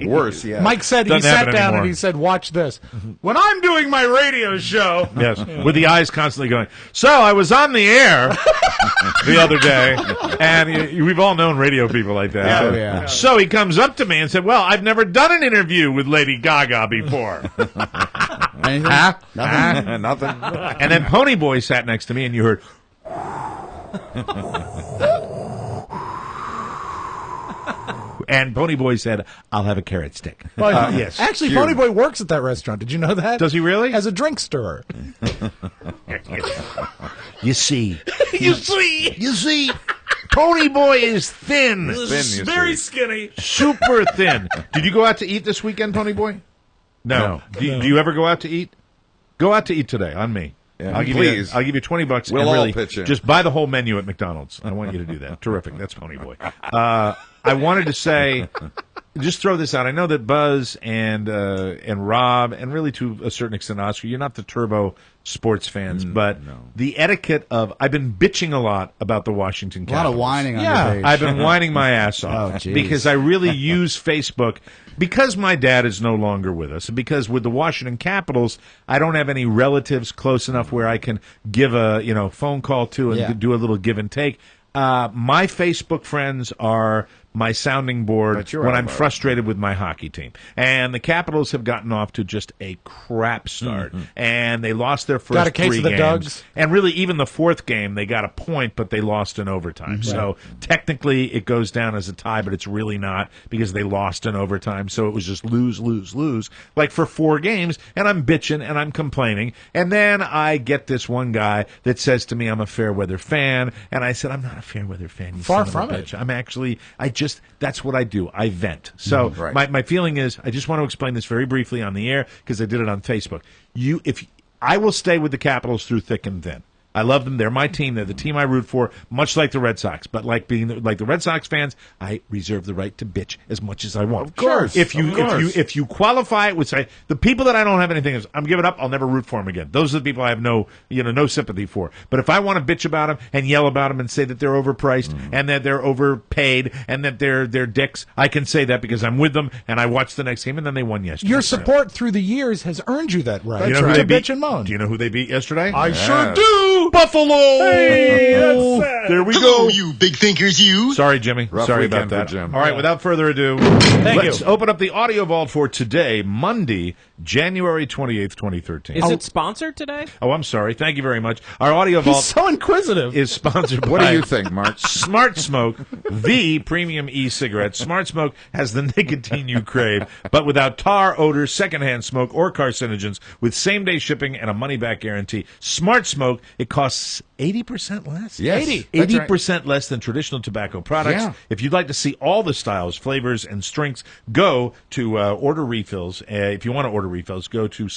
Worse, yeah. Mike said he Doesn't sat happen down anymore. and he said, "Watch this." When I'm doing my radio show, Yes, with the eyes constantly going. So I was on the air the other day, and we've all known radio people like that. Oh, yeah. So he comes up to me and said, "Well, I've never done an interview with Lady Gaga before." Anything? Nothing. Nothing. And then Pony Boy sat next to me, and you heard. And Pony Boy said, "I'll have a carrot stick." Yes. Actually, Pony Boy works at that restaurant. Did you know that? Does he really? As a drink stirrer. You see. You see, Pony Boy is thin. Thin, you Very see. skinny. Super thin. Did you go out to eat this weekend, Pony Boy? No. Do you ever go out to eat? Go out to eat today on me. Yeah, I'll give please. I'll give you $20. We'll and all really pitch in. just buy the whole menu at McDonald's. I want you to do that. Terrific. That's Pony Boy. I wanted to say, just throw this out. I know that Buzz and Rob, and really to a certain extent Oscar, you're not the turbo sports fans, but the etiquette of, I've been bitching a lot about the Washington A lot Capitals. of whining on your page. I've been whining my ass off Oh, geez. because I really use Facebook because my dad is no longer with us, and because with the Washington Capitals, I don't have any relatives close enough where I can give a phone call to and do a little give and take. My Facebook friends are my sounding board when I'm frustrated with my hockey team. And the Capitals have gotten off to just a crap start. And they lost their first Got a case 3 of the games. Dugs. And really, even the fourth game, they got a point, but they lost in overtime. So technically, it goes down as a tie, but it's really not because they lost in overtime. So it was just lose, lose, lose, like for 4 games. And I'm bitching and I'm complaining. And then I get this one guy that says to me, "I'm a fair weather fan." And I said, "I'm not a fair weather fan. You Far son of a from bitch. I'm actually, that's what I do. I vent." So my feeling is, I just want to explain this very briefly on the air because I did it on Facebook. I will stay with the Capitals through thick and thin. I love them. They're my team. They're the team I root for, much like the Red Sox. But like the Red Sox fans, I reserve the right to bitch as much as I want. Of course. If you qualify it with, say, the people that I don't have anything, I'm giving up. I'll never root for them again. Those are the people I have no sympathy for. But if I want to bitch about them and yell about them and say that they're overpriced and that they're overpaid and that they're dicks, I can say that because I'm with them and I watched the next game and then they won yesterday. Your support through the years has earned you that right. You know who they to beat? bitch and moan. Do you know who they beat yesterday? I sure do. Buffalo! Hey, that's sad. There we Hello, go. you big thinkers, you. Sorry, Jimmy. Rough Sorry about weekend for that. Jim. All right, without further ado, let's open up the audio vault for today, Monday, January 28th, 2013. Is it sponsored today? Oh, I'm sorry. Thank you very much. Our audio He's vault so inquisitive. is sponsored What by do you think, Mark? Smart Smoke, the premium e-cigarette. Smart Smoke has the nicotine you crave, but without tar, odor, secondhand smoke, or carcinogens, with same-day shipping and a money-back guarantee. Smart Smoke, it costs 80% less? Yes, that's right. 80% less than traditional tobacco products. Yeah. If you'd like to see all the styles, flavors, and strengths, go to order refills. If you want to order refills, go to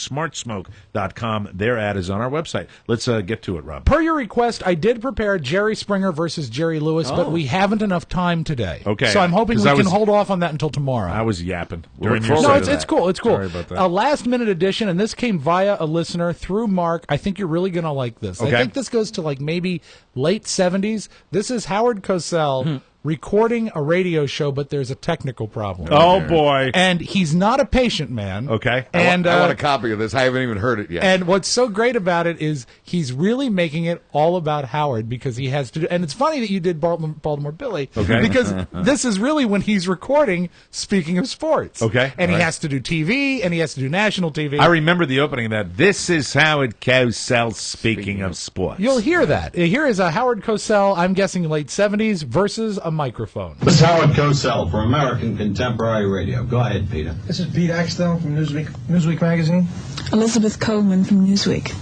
smartsmoke.com. Their ad is on our website. Let's get to it, Rob. Per your request, I did prepare Jerry Springer versus Jerry Lewis, but we haven't enough time today. Okay. So I'm hoping 'Cause we I can was- hold off on that until tomorrow. I was yapping. Look during your forward No, to set. it's cool. It's cool. Sorry about that. A last-minute edition, and this came via a listener through Mark. I think you're really going to like this. Okay. I think this goes to like maybe late 70s. This is Howard Cosell recording a radio show, but there's a technical problem. Oh, boy. And he's not a patient man. Okay. And I want a copy of this. I haven't even heard it yet. And what's so great about it is he's really making it all about Howard because he has to do, and it's funny that you did Baltimore Billy. Okay. Because this is really when he's recording Speaking of Sports. Okay. And All he right. has to do TV, and he has to do national TV. I remember the opening of that. This is Howard Cosell speaking of sports. You'll hear that. Here is a Howard Cosell, I'm guessing late 70s, versus a microphone. This is Howard Cosell for American Contemporary Radio. Go ahead, Peter. This is Pete Axtell from Newsweek magazine. Elizabeth Coleman from Newsweek.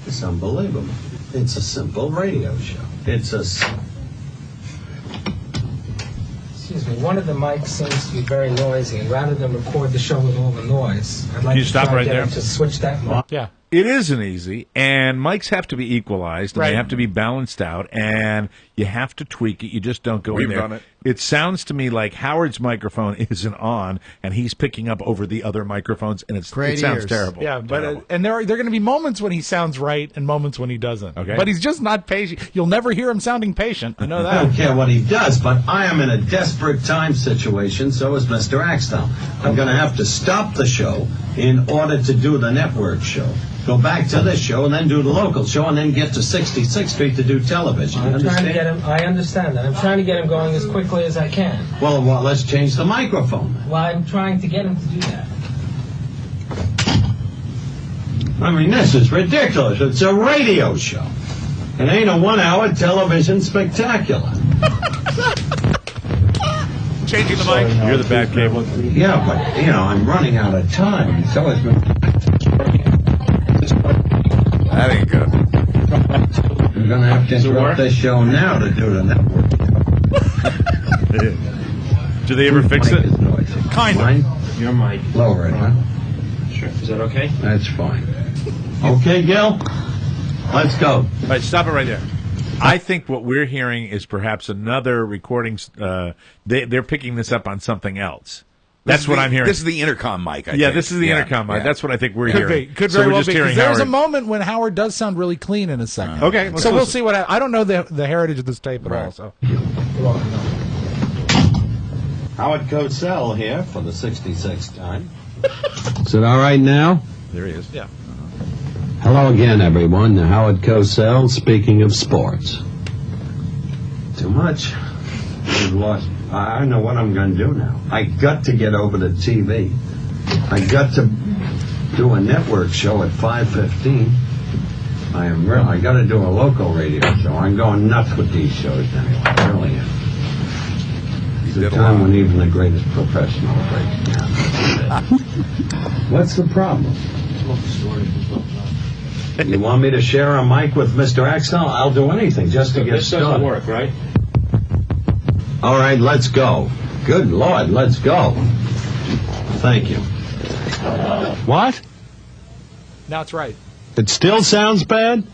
It's unbelievable. It's a simple radio show. Excuse me, one of the mics seems to be very noisy, and rather than record the show with all the noise, I'd like You to stop try right to get there? him to switch that mic. Yeah. It isn't easy, and mics have to be equalized, and Right. they have to be balanced out, and you have to tweak it. You just don't go We've in there. done it. It sounds to me like Howard's microphone isn't on, and he's picking up over the other microphones, and it sounds ears. terrible. Yeah, but Terrible. and there are going to be moments when he sounds right and moments when he doesn't. Okay. But he's just not patient. You'll never hear him sounding patient. I know I that. don't care what he does, but I am in a desperate time situation, so is Mr. Axtell. I'm going to have to stop the show in order to do the network show. Go back to this show and then do the local show and then get to 66th Street to do television. I'm trying to Understand? get him. I understand that. I'm trying to get him going as quickly as I can. Well, let's change the microphone. Well, I'm trying to get him to do that. I mean, this is ridiculous. It's a radio show. It ain't a 1-hour television spectacular. Changing the mic. You're the bad cable. Yeah, but, I'm running out of time. So it's been... That ain't good. You're going to have to interrupt this show now to do the network. Do they ever fix it? Kind of. Mine? Your mic. Lower it, huh? Sure. Is that okay? That's fine. Okay, Gil? Let's go. All right, stop it right there. I think what we're hearing is perhaps another recording. They're picking this up on something else. That's what I'm hearing. This is the intercom mic. I think. This is the intercom mic. Yeah. That's what I think we're Could hearing. be. Could So very we're well just be. 'Cause hearing there's a Howard. moment when Howard does sound really clean in a second. Okay, let's so we'll listen. see what I don't know the heritage of this tape at all. So Howard Cosell here for the 66th time. Is it all right now? There he is. Yeah. Hello again, everyone. Howard Cosell, speaking of sports. Too much. We've lost. I know what I'm going to do now. I got to get over to TV. I got to do a network show at 5:15. I got to do a local radio show. I'm going nuts with these shows anyway. I really am. It's a time when even the greatest professional breaks down. What's the problem? You want me to share a mic with Mr. Axtell? I'll do anything just to get started. This doesn't work, right? All right, let's go. Good Lord, let's go. Thank you. What? now it's right. It still sounds bad?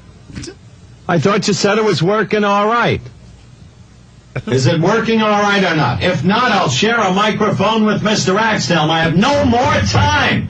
I thought you said it was working all right. Is it working all right or not? If not, I'll share a microphone with Mr. Axtell, and I have no more time.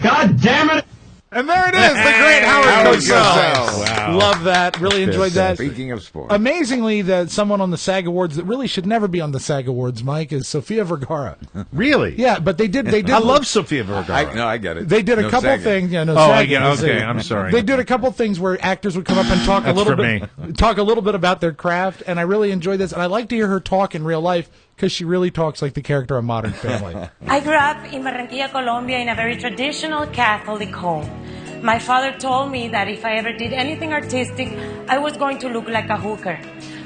God damn it. And there it is, the great Howard Cosell. Wow. Love that. Really enjoyed that. Speaking of sports. Amazingly, that someone on the SAG Awards that really should never be on the SAG Awards, Mike, is Sofia Vergara. Really? Yeah, but they did. I love Sofia Vergara. I get it. They did a No couple sagging. things. Yeah, no Oh, I sagging. get. No Okay, sagging. I'm sorry. They did a couple things where actors would come up and talk a That's little for bit, talk a little bit about their craft, and I really enjoyed this. And I like to hear her talk in real life because she really talks like the character of Modern Family. I grew up in Barranquilla, Colombia, in a very traditional Catholic home. My father told me that if I ever did anything artistic, I was going to look like a hooker.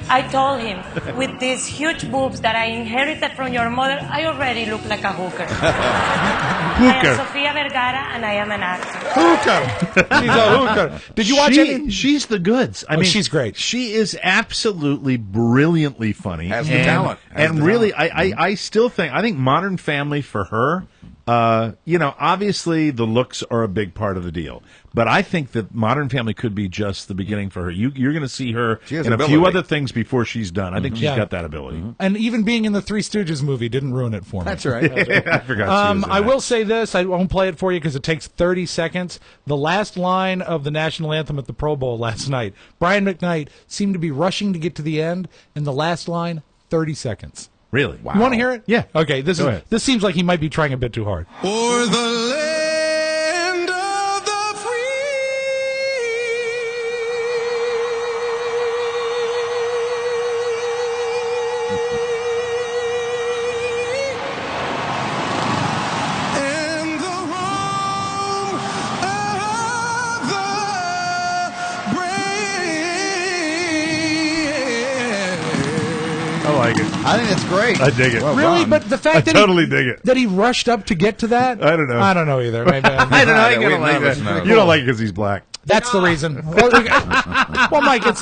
I told him, with these huge boobs that I inherited from your mother, I already look like a hooker. I am Sofia Vergara, and I am an actor. Hooker! She's a hooker. Did you watch any? She's the goods. I mean, she's great. She is absolutely brilliantly funny. Has the talent. Has And the really, talent. I still think, Modern Family for her, obviously the looks are a big part of the deal. But I think that Modern Family could be just the beginning for her. You're going to see her She has in a ability. few other things before she's done. I think she's Yeah. got that ability. And even being in the Three Stooges movie didn't ruin it for me. That's right. I forgot she was in I that. will say this. I won't play it for you because it takes 30 seconds. The last line of the national anthem at the Pro Bowl last night, Brian McKnight seemed to be rushing to get to the end, and the last line 30 seconds. Really? You want to hear it? Yeah. Okay, Go ahead. this seems like he might be trying a bit too hard. For the land of the free and the home of the brave. I like it. I think it's great. I dig it. Really? But the fact that totally he, dig it. that he rushed up to get to that? I don't know. I don't know either. Maybe I don't know. Yeah, You we don't like never that. know. You don't like it because he's black. That's the reason. Well, Mike, it's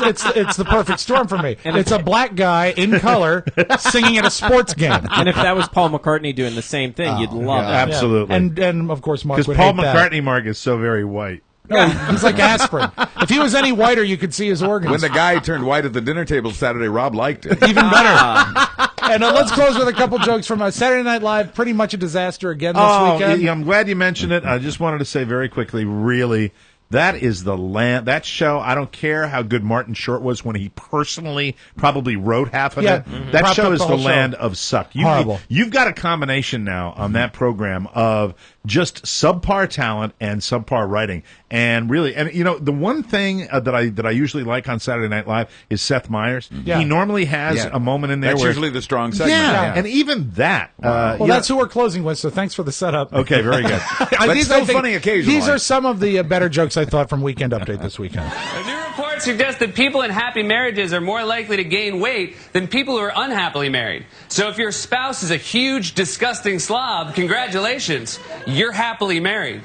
the perfect storm for me. It's a black guy in color singing at a sports game. And if that was Paul McCartney doing the same thing, you'd love it. Absolutely. And of course, Mark Because would Paul hate that. McCartney, Mark, is so very white. No, he's like aspirin. If he was any whiter, you could see his organs. When the guy turned white at the dinner table Saturday, Rob liked it. Even better. And let's close with a couple jokes from Saturday Night Live. Pretty much a disaster again this weekend. Yeah, I'm glad you mentioned it. I just wanted to say very quickly, really, that is the land. That show, I don't care how good Martin Short was when he personally probably wrote half of Yeah, it. That propped show up is the the whole show. land of suck. Horrible. You've got a combination now on that program of just subpar talent and subpar writing. And really, and you know, the one thing that I usually like on Saturday Night Live is Seth Meyers. Yeah. He normally has Yeah. a moment in there That's where usually the strong segment. yeah, and even that. Well, you that's know- who we're closing with, so thanks for the setup. Okay, very good. But still funny occasionally. These are some of the better jokes I thought from Weekend Update this weekend. A new report suggests that people in happy marriages are more likely to gain weight than people who are unhappily married. So if your spouse is a huge, disgusting slob, congratulations, you're happily married.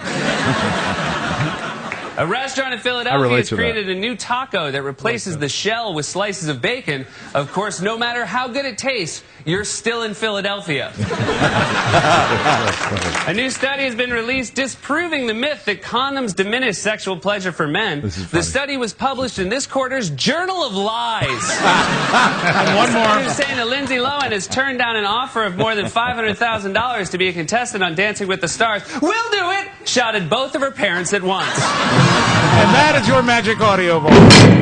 A restaurant in I Philadelphia relate has to that. created a new taco that replaces the shell with slices of bacon. Of course, no matter how good it tastes, you're still in Philadelphia. A new study has been released disproving the myth that condoms diminish sexual pleasure for men. The study was published in this quarter's Journal of Lies. And one more. Study is saying that Lindsay Lohan has turned down an offer of more than $500,000 to be a contestant on Dancing with the Stars. We'll do it! Shouted both of her parents at once. And that is your magic audio vault.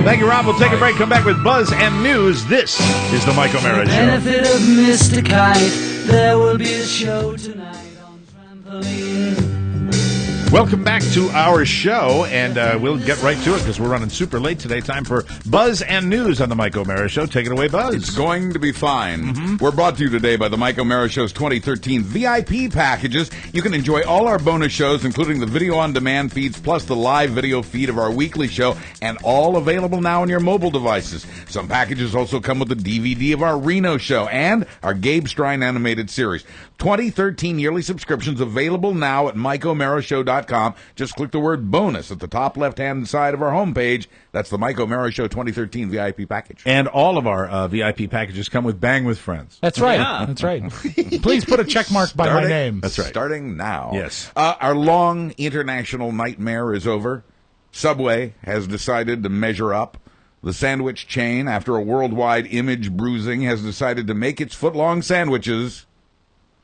Thank you, Rob. We'll take a break, come back with Buzz and News. This is the Mike O'Mara Show. Benefit of Mr. Kite, there will be a show tonight on trampoline. Welcome back to our show, and we'll get right to it because we're running super late today. Time for Buzz and News on the Mike O'Mara Show. Take it away, Buzz. It's going to be fine. We're brought to you today by the Mike O'Mara Show's 2013 VIP packages. You can enjoy all our bonus shows, including the video-on-demand feeds, plus the live video feed of our weekly show, and all available now on your mobile devices. Some packages also come with a DVD of our Reno show and our Gabe Strine animated series. 2013 yearly subscriptions available now at MikeO'MaraShow.com. Just click the word bonus at the top left-hand side of our homepage. That's the Mike O'Mara Show 2013 VIP package. And all of our VIP packages come with Bang with Friends. That's right. That's right. Please put a check mark by my name. That's right. Starting now. Yes. Our long international nightmare is over. Subway has decided to measure up. The sandwich chain, after a worldwide image bruising, has decided to make its foot-long sandwiches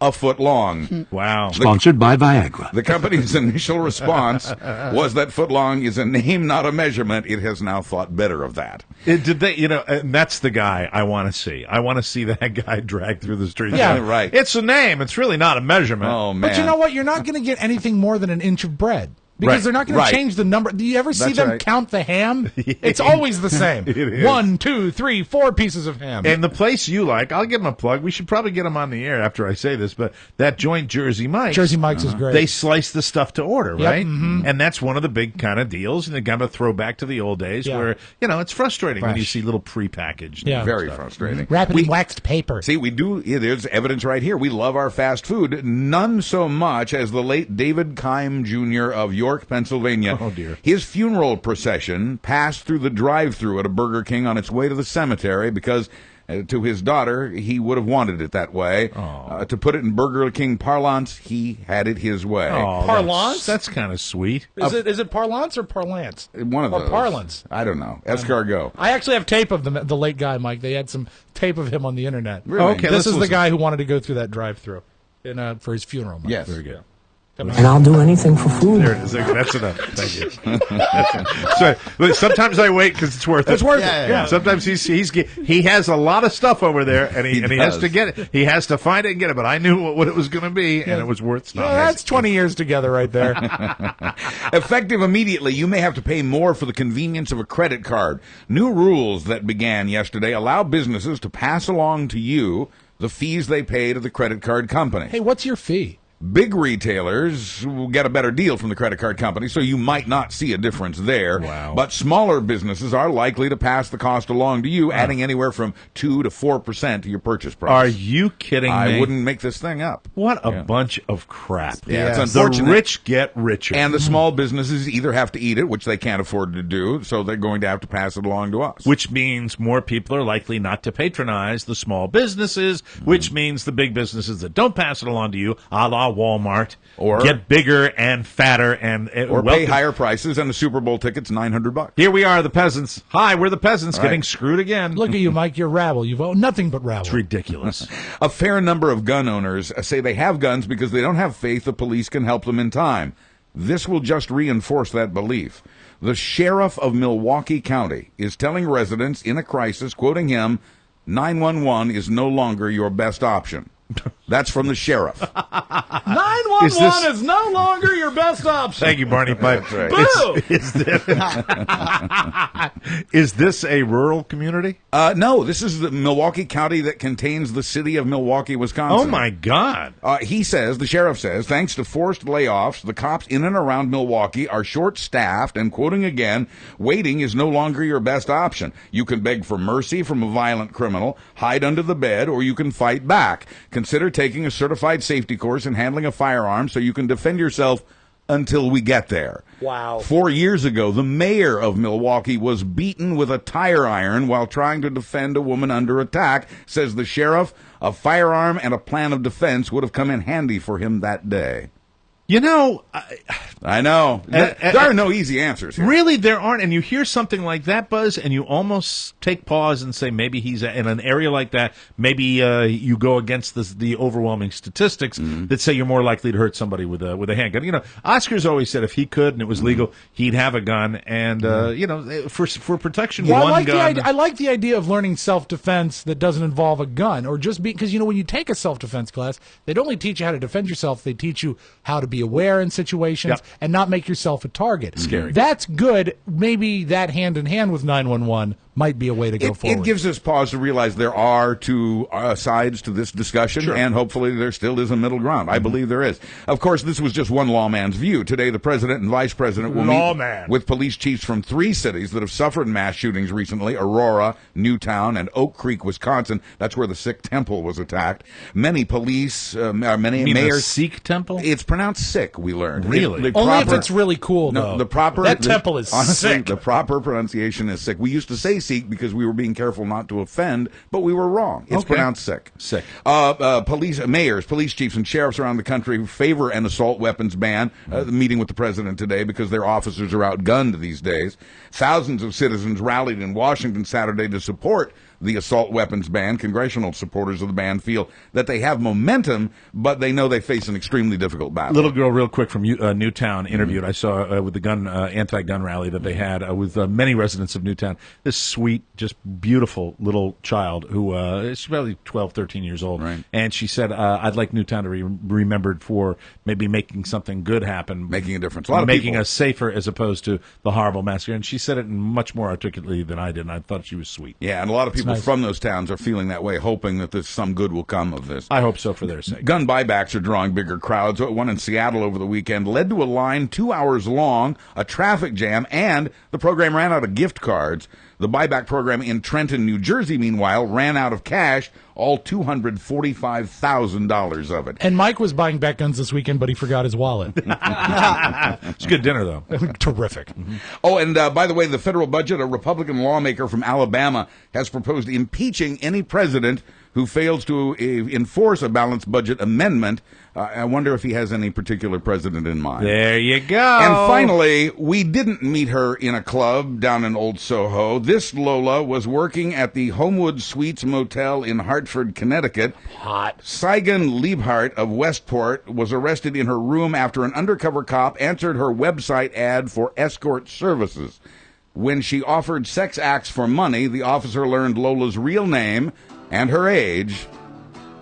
a foot long. Wow. Sponsored by Viagra. The company's initial response was that foot long is a name, not a measurement. It has now thought better of that. Did they, and that's the guy I want to see. I want to see that guy dragged through the streets. Yeah. Right. It's a name. It's really not a measurement. Oh, man. But you know what? You're not going to get anything more than an inch of bread. Because Right. they're not going Right. to change the number. Do you ever see That's them right. count the ham? It's always the same. It is. 1, 2, 3, 4 pieces of ham. And the place you like, I'll give them a plug. We should probably get them on the air after I say this, but that joint Jersey Mike's. Jersey Mike's is great. They slice the stuff to order, Yep, right? mhm. And that's one of the big kind of deals. And they got to throw back to the old days Yeah. where, it's frustrating when you Fresh. see little prepackaged. Yeah. Very frustrating. Wrap it in waxed paper. See, we do. Yeah, there's evidence right here. We love our fast food. None so much as the late David Keim Jr. of York, Pennsylvania. Oh, dear. His funeral procession passed through the drive-thru at a Burger King on its way to the cemetery because, to his daughter, he would have wanted it that way. To put it in Burger King parlance, he had it his way. Oh, Parlance? That's kind of sweet. Is it parlance or parlance? One of or those. parlance? I don't know. Escargot. I actually have tape of the late guy, Mike. They had some tape of him on the internet. Really? Okay, This let's is the listen. guy who wanted to go through that drive-through for his funeral. Mike. Yes. Very good. And I'll do anything for food. There it is. That's enough. Thank you. So sometimes I wait because it's worth it. It's worth it. Yeah. Sometimes he has a lot of stuff over there, and he has to get it. He has to find it and get it. But I knew what it was going to be, and it was worth stuff. That's 20 years together right there. Effective immediately, you may have to pay more for the convenience of a credit card. New rules that began yesterday allow businesses to pass along to you the fees they pay to the credit card company. Hey, what's your fee? Big retailers will get a better deal from the credit card company, so you might not see a difference there. Wow. But smaller businesses are likely to pass the cost along to you, adding anywhere from 2 to 4% to your purchase price. Are you kidding me? I wouldn't make this thing up. What a bunch of crap. Yeah, it's unfortunate. The rich get richer. And the small businesses either have to eat it, which they can't afford to do, so they're going to have to pass it along to us. Which means more people are likely not to patronize the small businesses, which means the big businesses that don't pass it along to you, a la Walmart, or get bigger and fatter and or pay higher prices, and the Super Bowl ticket's $900. Here we are, the peasants. Hi, we're the peasants getting screwed again. Look at you, Mike. You're rabble. You've owned nothing but rabble. It's ridiculous. A fair number of gun owners say they have guns because they don't have faith the police can help them in time. This will just reinforce that belief. The sheriff of Milwaukee County is telling residents in a crisis, quoting him, 911 is no longer your best option. That's from the sheriff. 911 is no longer your best option. Thank you, Barney Pipe. That's right. Is this a rural community? No, this is the Milwaukee County that contains the city of Milwaukee, Wisconsin. Oh, my God. He says, the sheriff says, thanks to forced layoffs, the cops in and around Milwaukee are short-staffed, and quoting again, waiting is no longer your best option. You can beg for mercy from a violent criminal, hide under the bed, or you can fight back. Consider taking a certified safety course and handling a firearm so you can defend yourself until we get there. Wow. 4 years ago, the mayor of Milwaukee was beaten with a tire iron while trying to defend a woman under attack, says the sheriff. A firearm and a plan of defense would have come in handy for him that day. You know, I know. There are no easy answers here. Really, there aren't. And you hear something like that, Buzz, and you almost take pause and say maybe he's in an area like that. Maybe you go against the overwhelming statistics that say you're more likely to hurt somebody with a handgun. You know, Oscar's always said if he could and it was legal, he'd have a gun. And you know, for protection, well, one gun. I like the idea of learning self-defense that doesn't involve a gun, or just because you know when you take a self-defense class, they don't only teach you how to defend yourself; they teach you how to be aware in situations and not make yourself a target. Scary. That's good. Maybe that hand in hand with 911 might be a way to go forward. It gives us pause to realize there are two sides to this discussion, and hopefully there still is a middle ground. I believe there is. Of course, this was just one lawman's view. Today, the president and vice president will meet with police chiefs from 3 cities that have suffered mass shootings recently: Aurora, Newtown, and Oak Creek, Wisconsin. That's where the Sikh temple was attacked. Many police, many mayors. The Sikh temple? It's pronounced Sikh, we learned. Really? Only if it's really cool, though. That temple is honestly, sick. The proper pronunciation is Sikh. We used to say Sikh because we were being careful not to offend, but we were wrong. It's pronounced Sikh. Sikh. Mayors, police chiefs, and sheriffs around the country favor an assault weapons ban. Meeting with the president today because their officers are outgunned these days. Thousands of citizens rallied in Washington Saturday to support the assault weapons ban. Congressional supporters of the ban feel that they have momentum, but they know they face an extremely difficult battle. Little girl, real quick, from Newtown, interviewed. I saw with the anti-gun rally that they had with many residents of Newtown. This sweet, just beautiful little child who she's probably 12, 13 years old, and she said, "I'd like Newtown to be remembered for maybe making something good happen, making a difference, making us safer as opposed to the horrible massacre." And she said it much more articulately than I did, and I thought she was sweet. Yeah, and a lot of people from those towns are feeling that way, hoping that some good will come of this. I hope so for their sake. Gun buybacks are drawing bigger crowds. One in Seattle over the weekend led to a line 2 hours long, a traffic jam, and the program ran out of gift cards. The buyback program in Trenton, New Jersey, meanwhile, ran out of cash, all $245,000 of it. And Mike was buying back guns this weekend, but he forgot his wallet. It's a good dinner, though. Terrific. Oh, and by the way, the federal budget, a Republican lawmaker from Alabama has proposed impeaching any president who fails to enforce a balanced budget amendment. I wonder if he has any particular president in mind. There you go. And finally, we didn't meet her in a club down in Old Soho. This Lola was working at the Homewood Suites Motel in Hartford, Connecticut. Hot. Saigon Liebhart of Westport was arrested in her room after an undercover cop answered her website ad for escort services. When she offered sex acts for money, the officer learned Lola's real name and her age,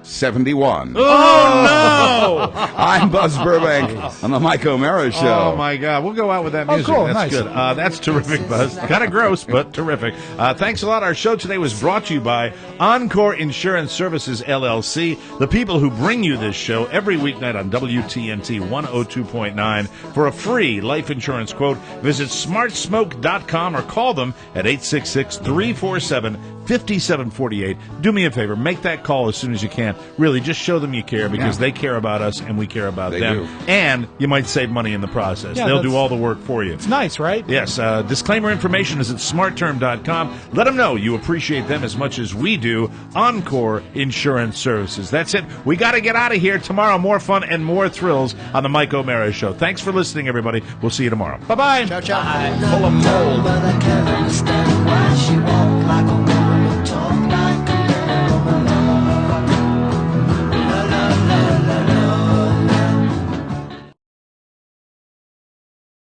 71. Oh, no! I'm Buzz Burbank on the Mike O'Mara Show. Oh, my God. We'll go out with that music. cool. That's Nice. good. That's terrific, Buzz. Kind of gross, but terrific. Thanks a lot. Our show today was brought to you by Encore Insurance Services, LLC, the people who bring you this show every weeknight on WTNT 102.9. For a free life insurance quote, visit smartsmoke.com or call them at 866-347-5748. Do me a favor. Make that call as soon as you can. Really, just show them you care because they care about us and we care about them. do. And you might save money in the process. Yeah, They'll do that's- all the work for you. It's nice, right? Yes, disclaimer information is at smartterm.com. Let them know you appreciate them as much as we do. Encore Insurance Services. That's it. We got to get out of here. Tomorrow, more fun and more thrills on the Mike O'Mara Show. Thanks for listening, everybody. We'll see you tomorrow. Bye-bye. Ciao, ciao. Full of mold. But I can't understand why she walked like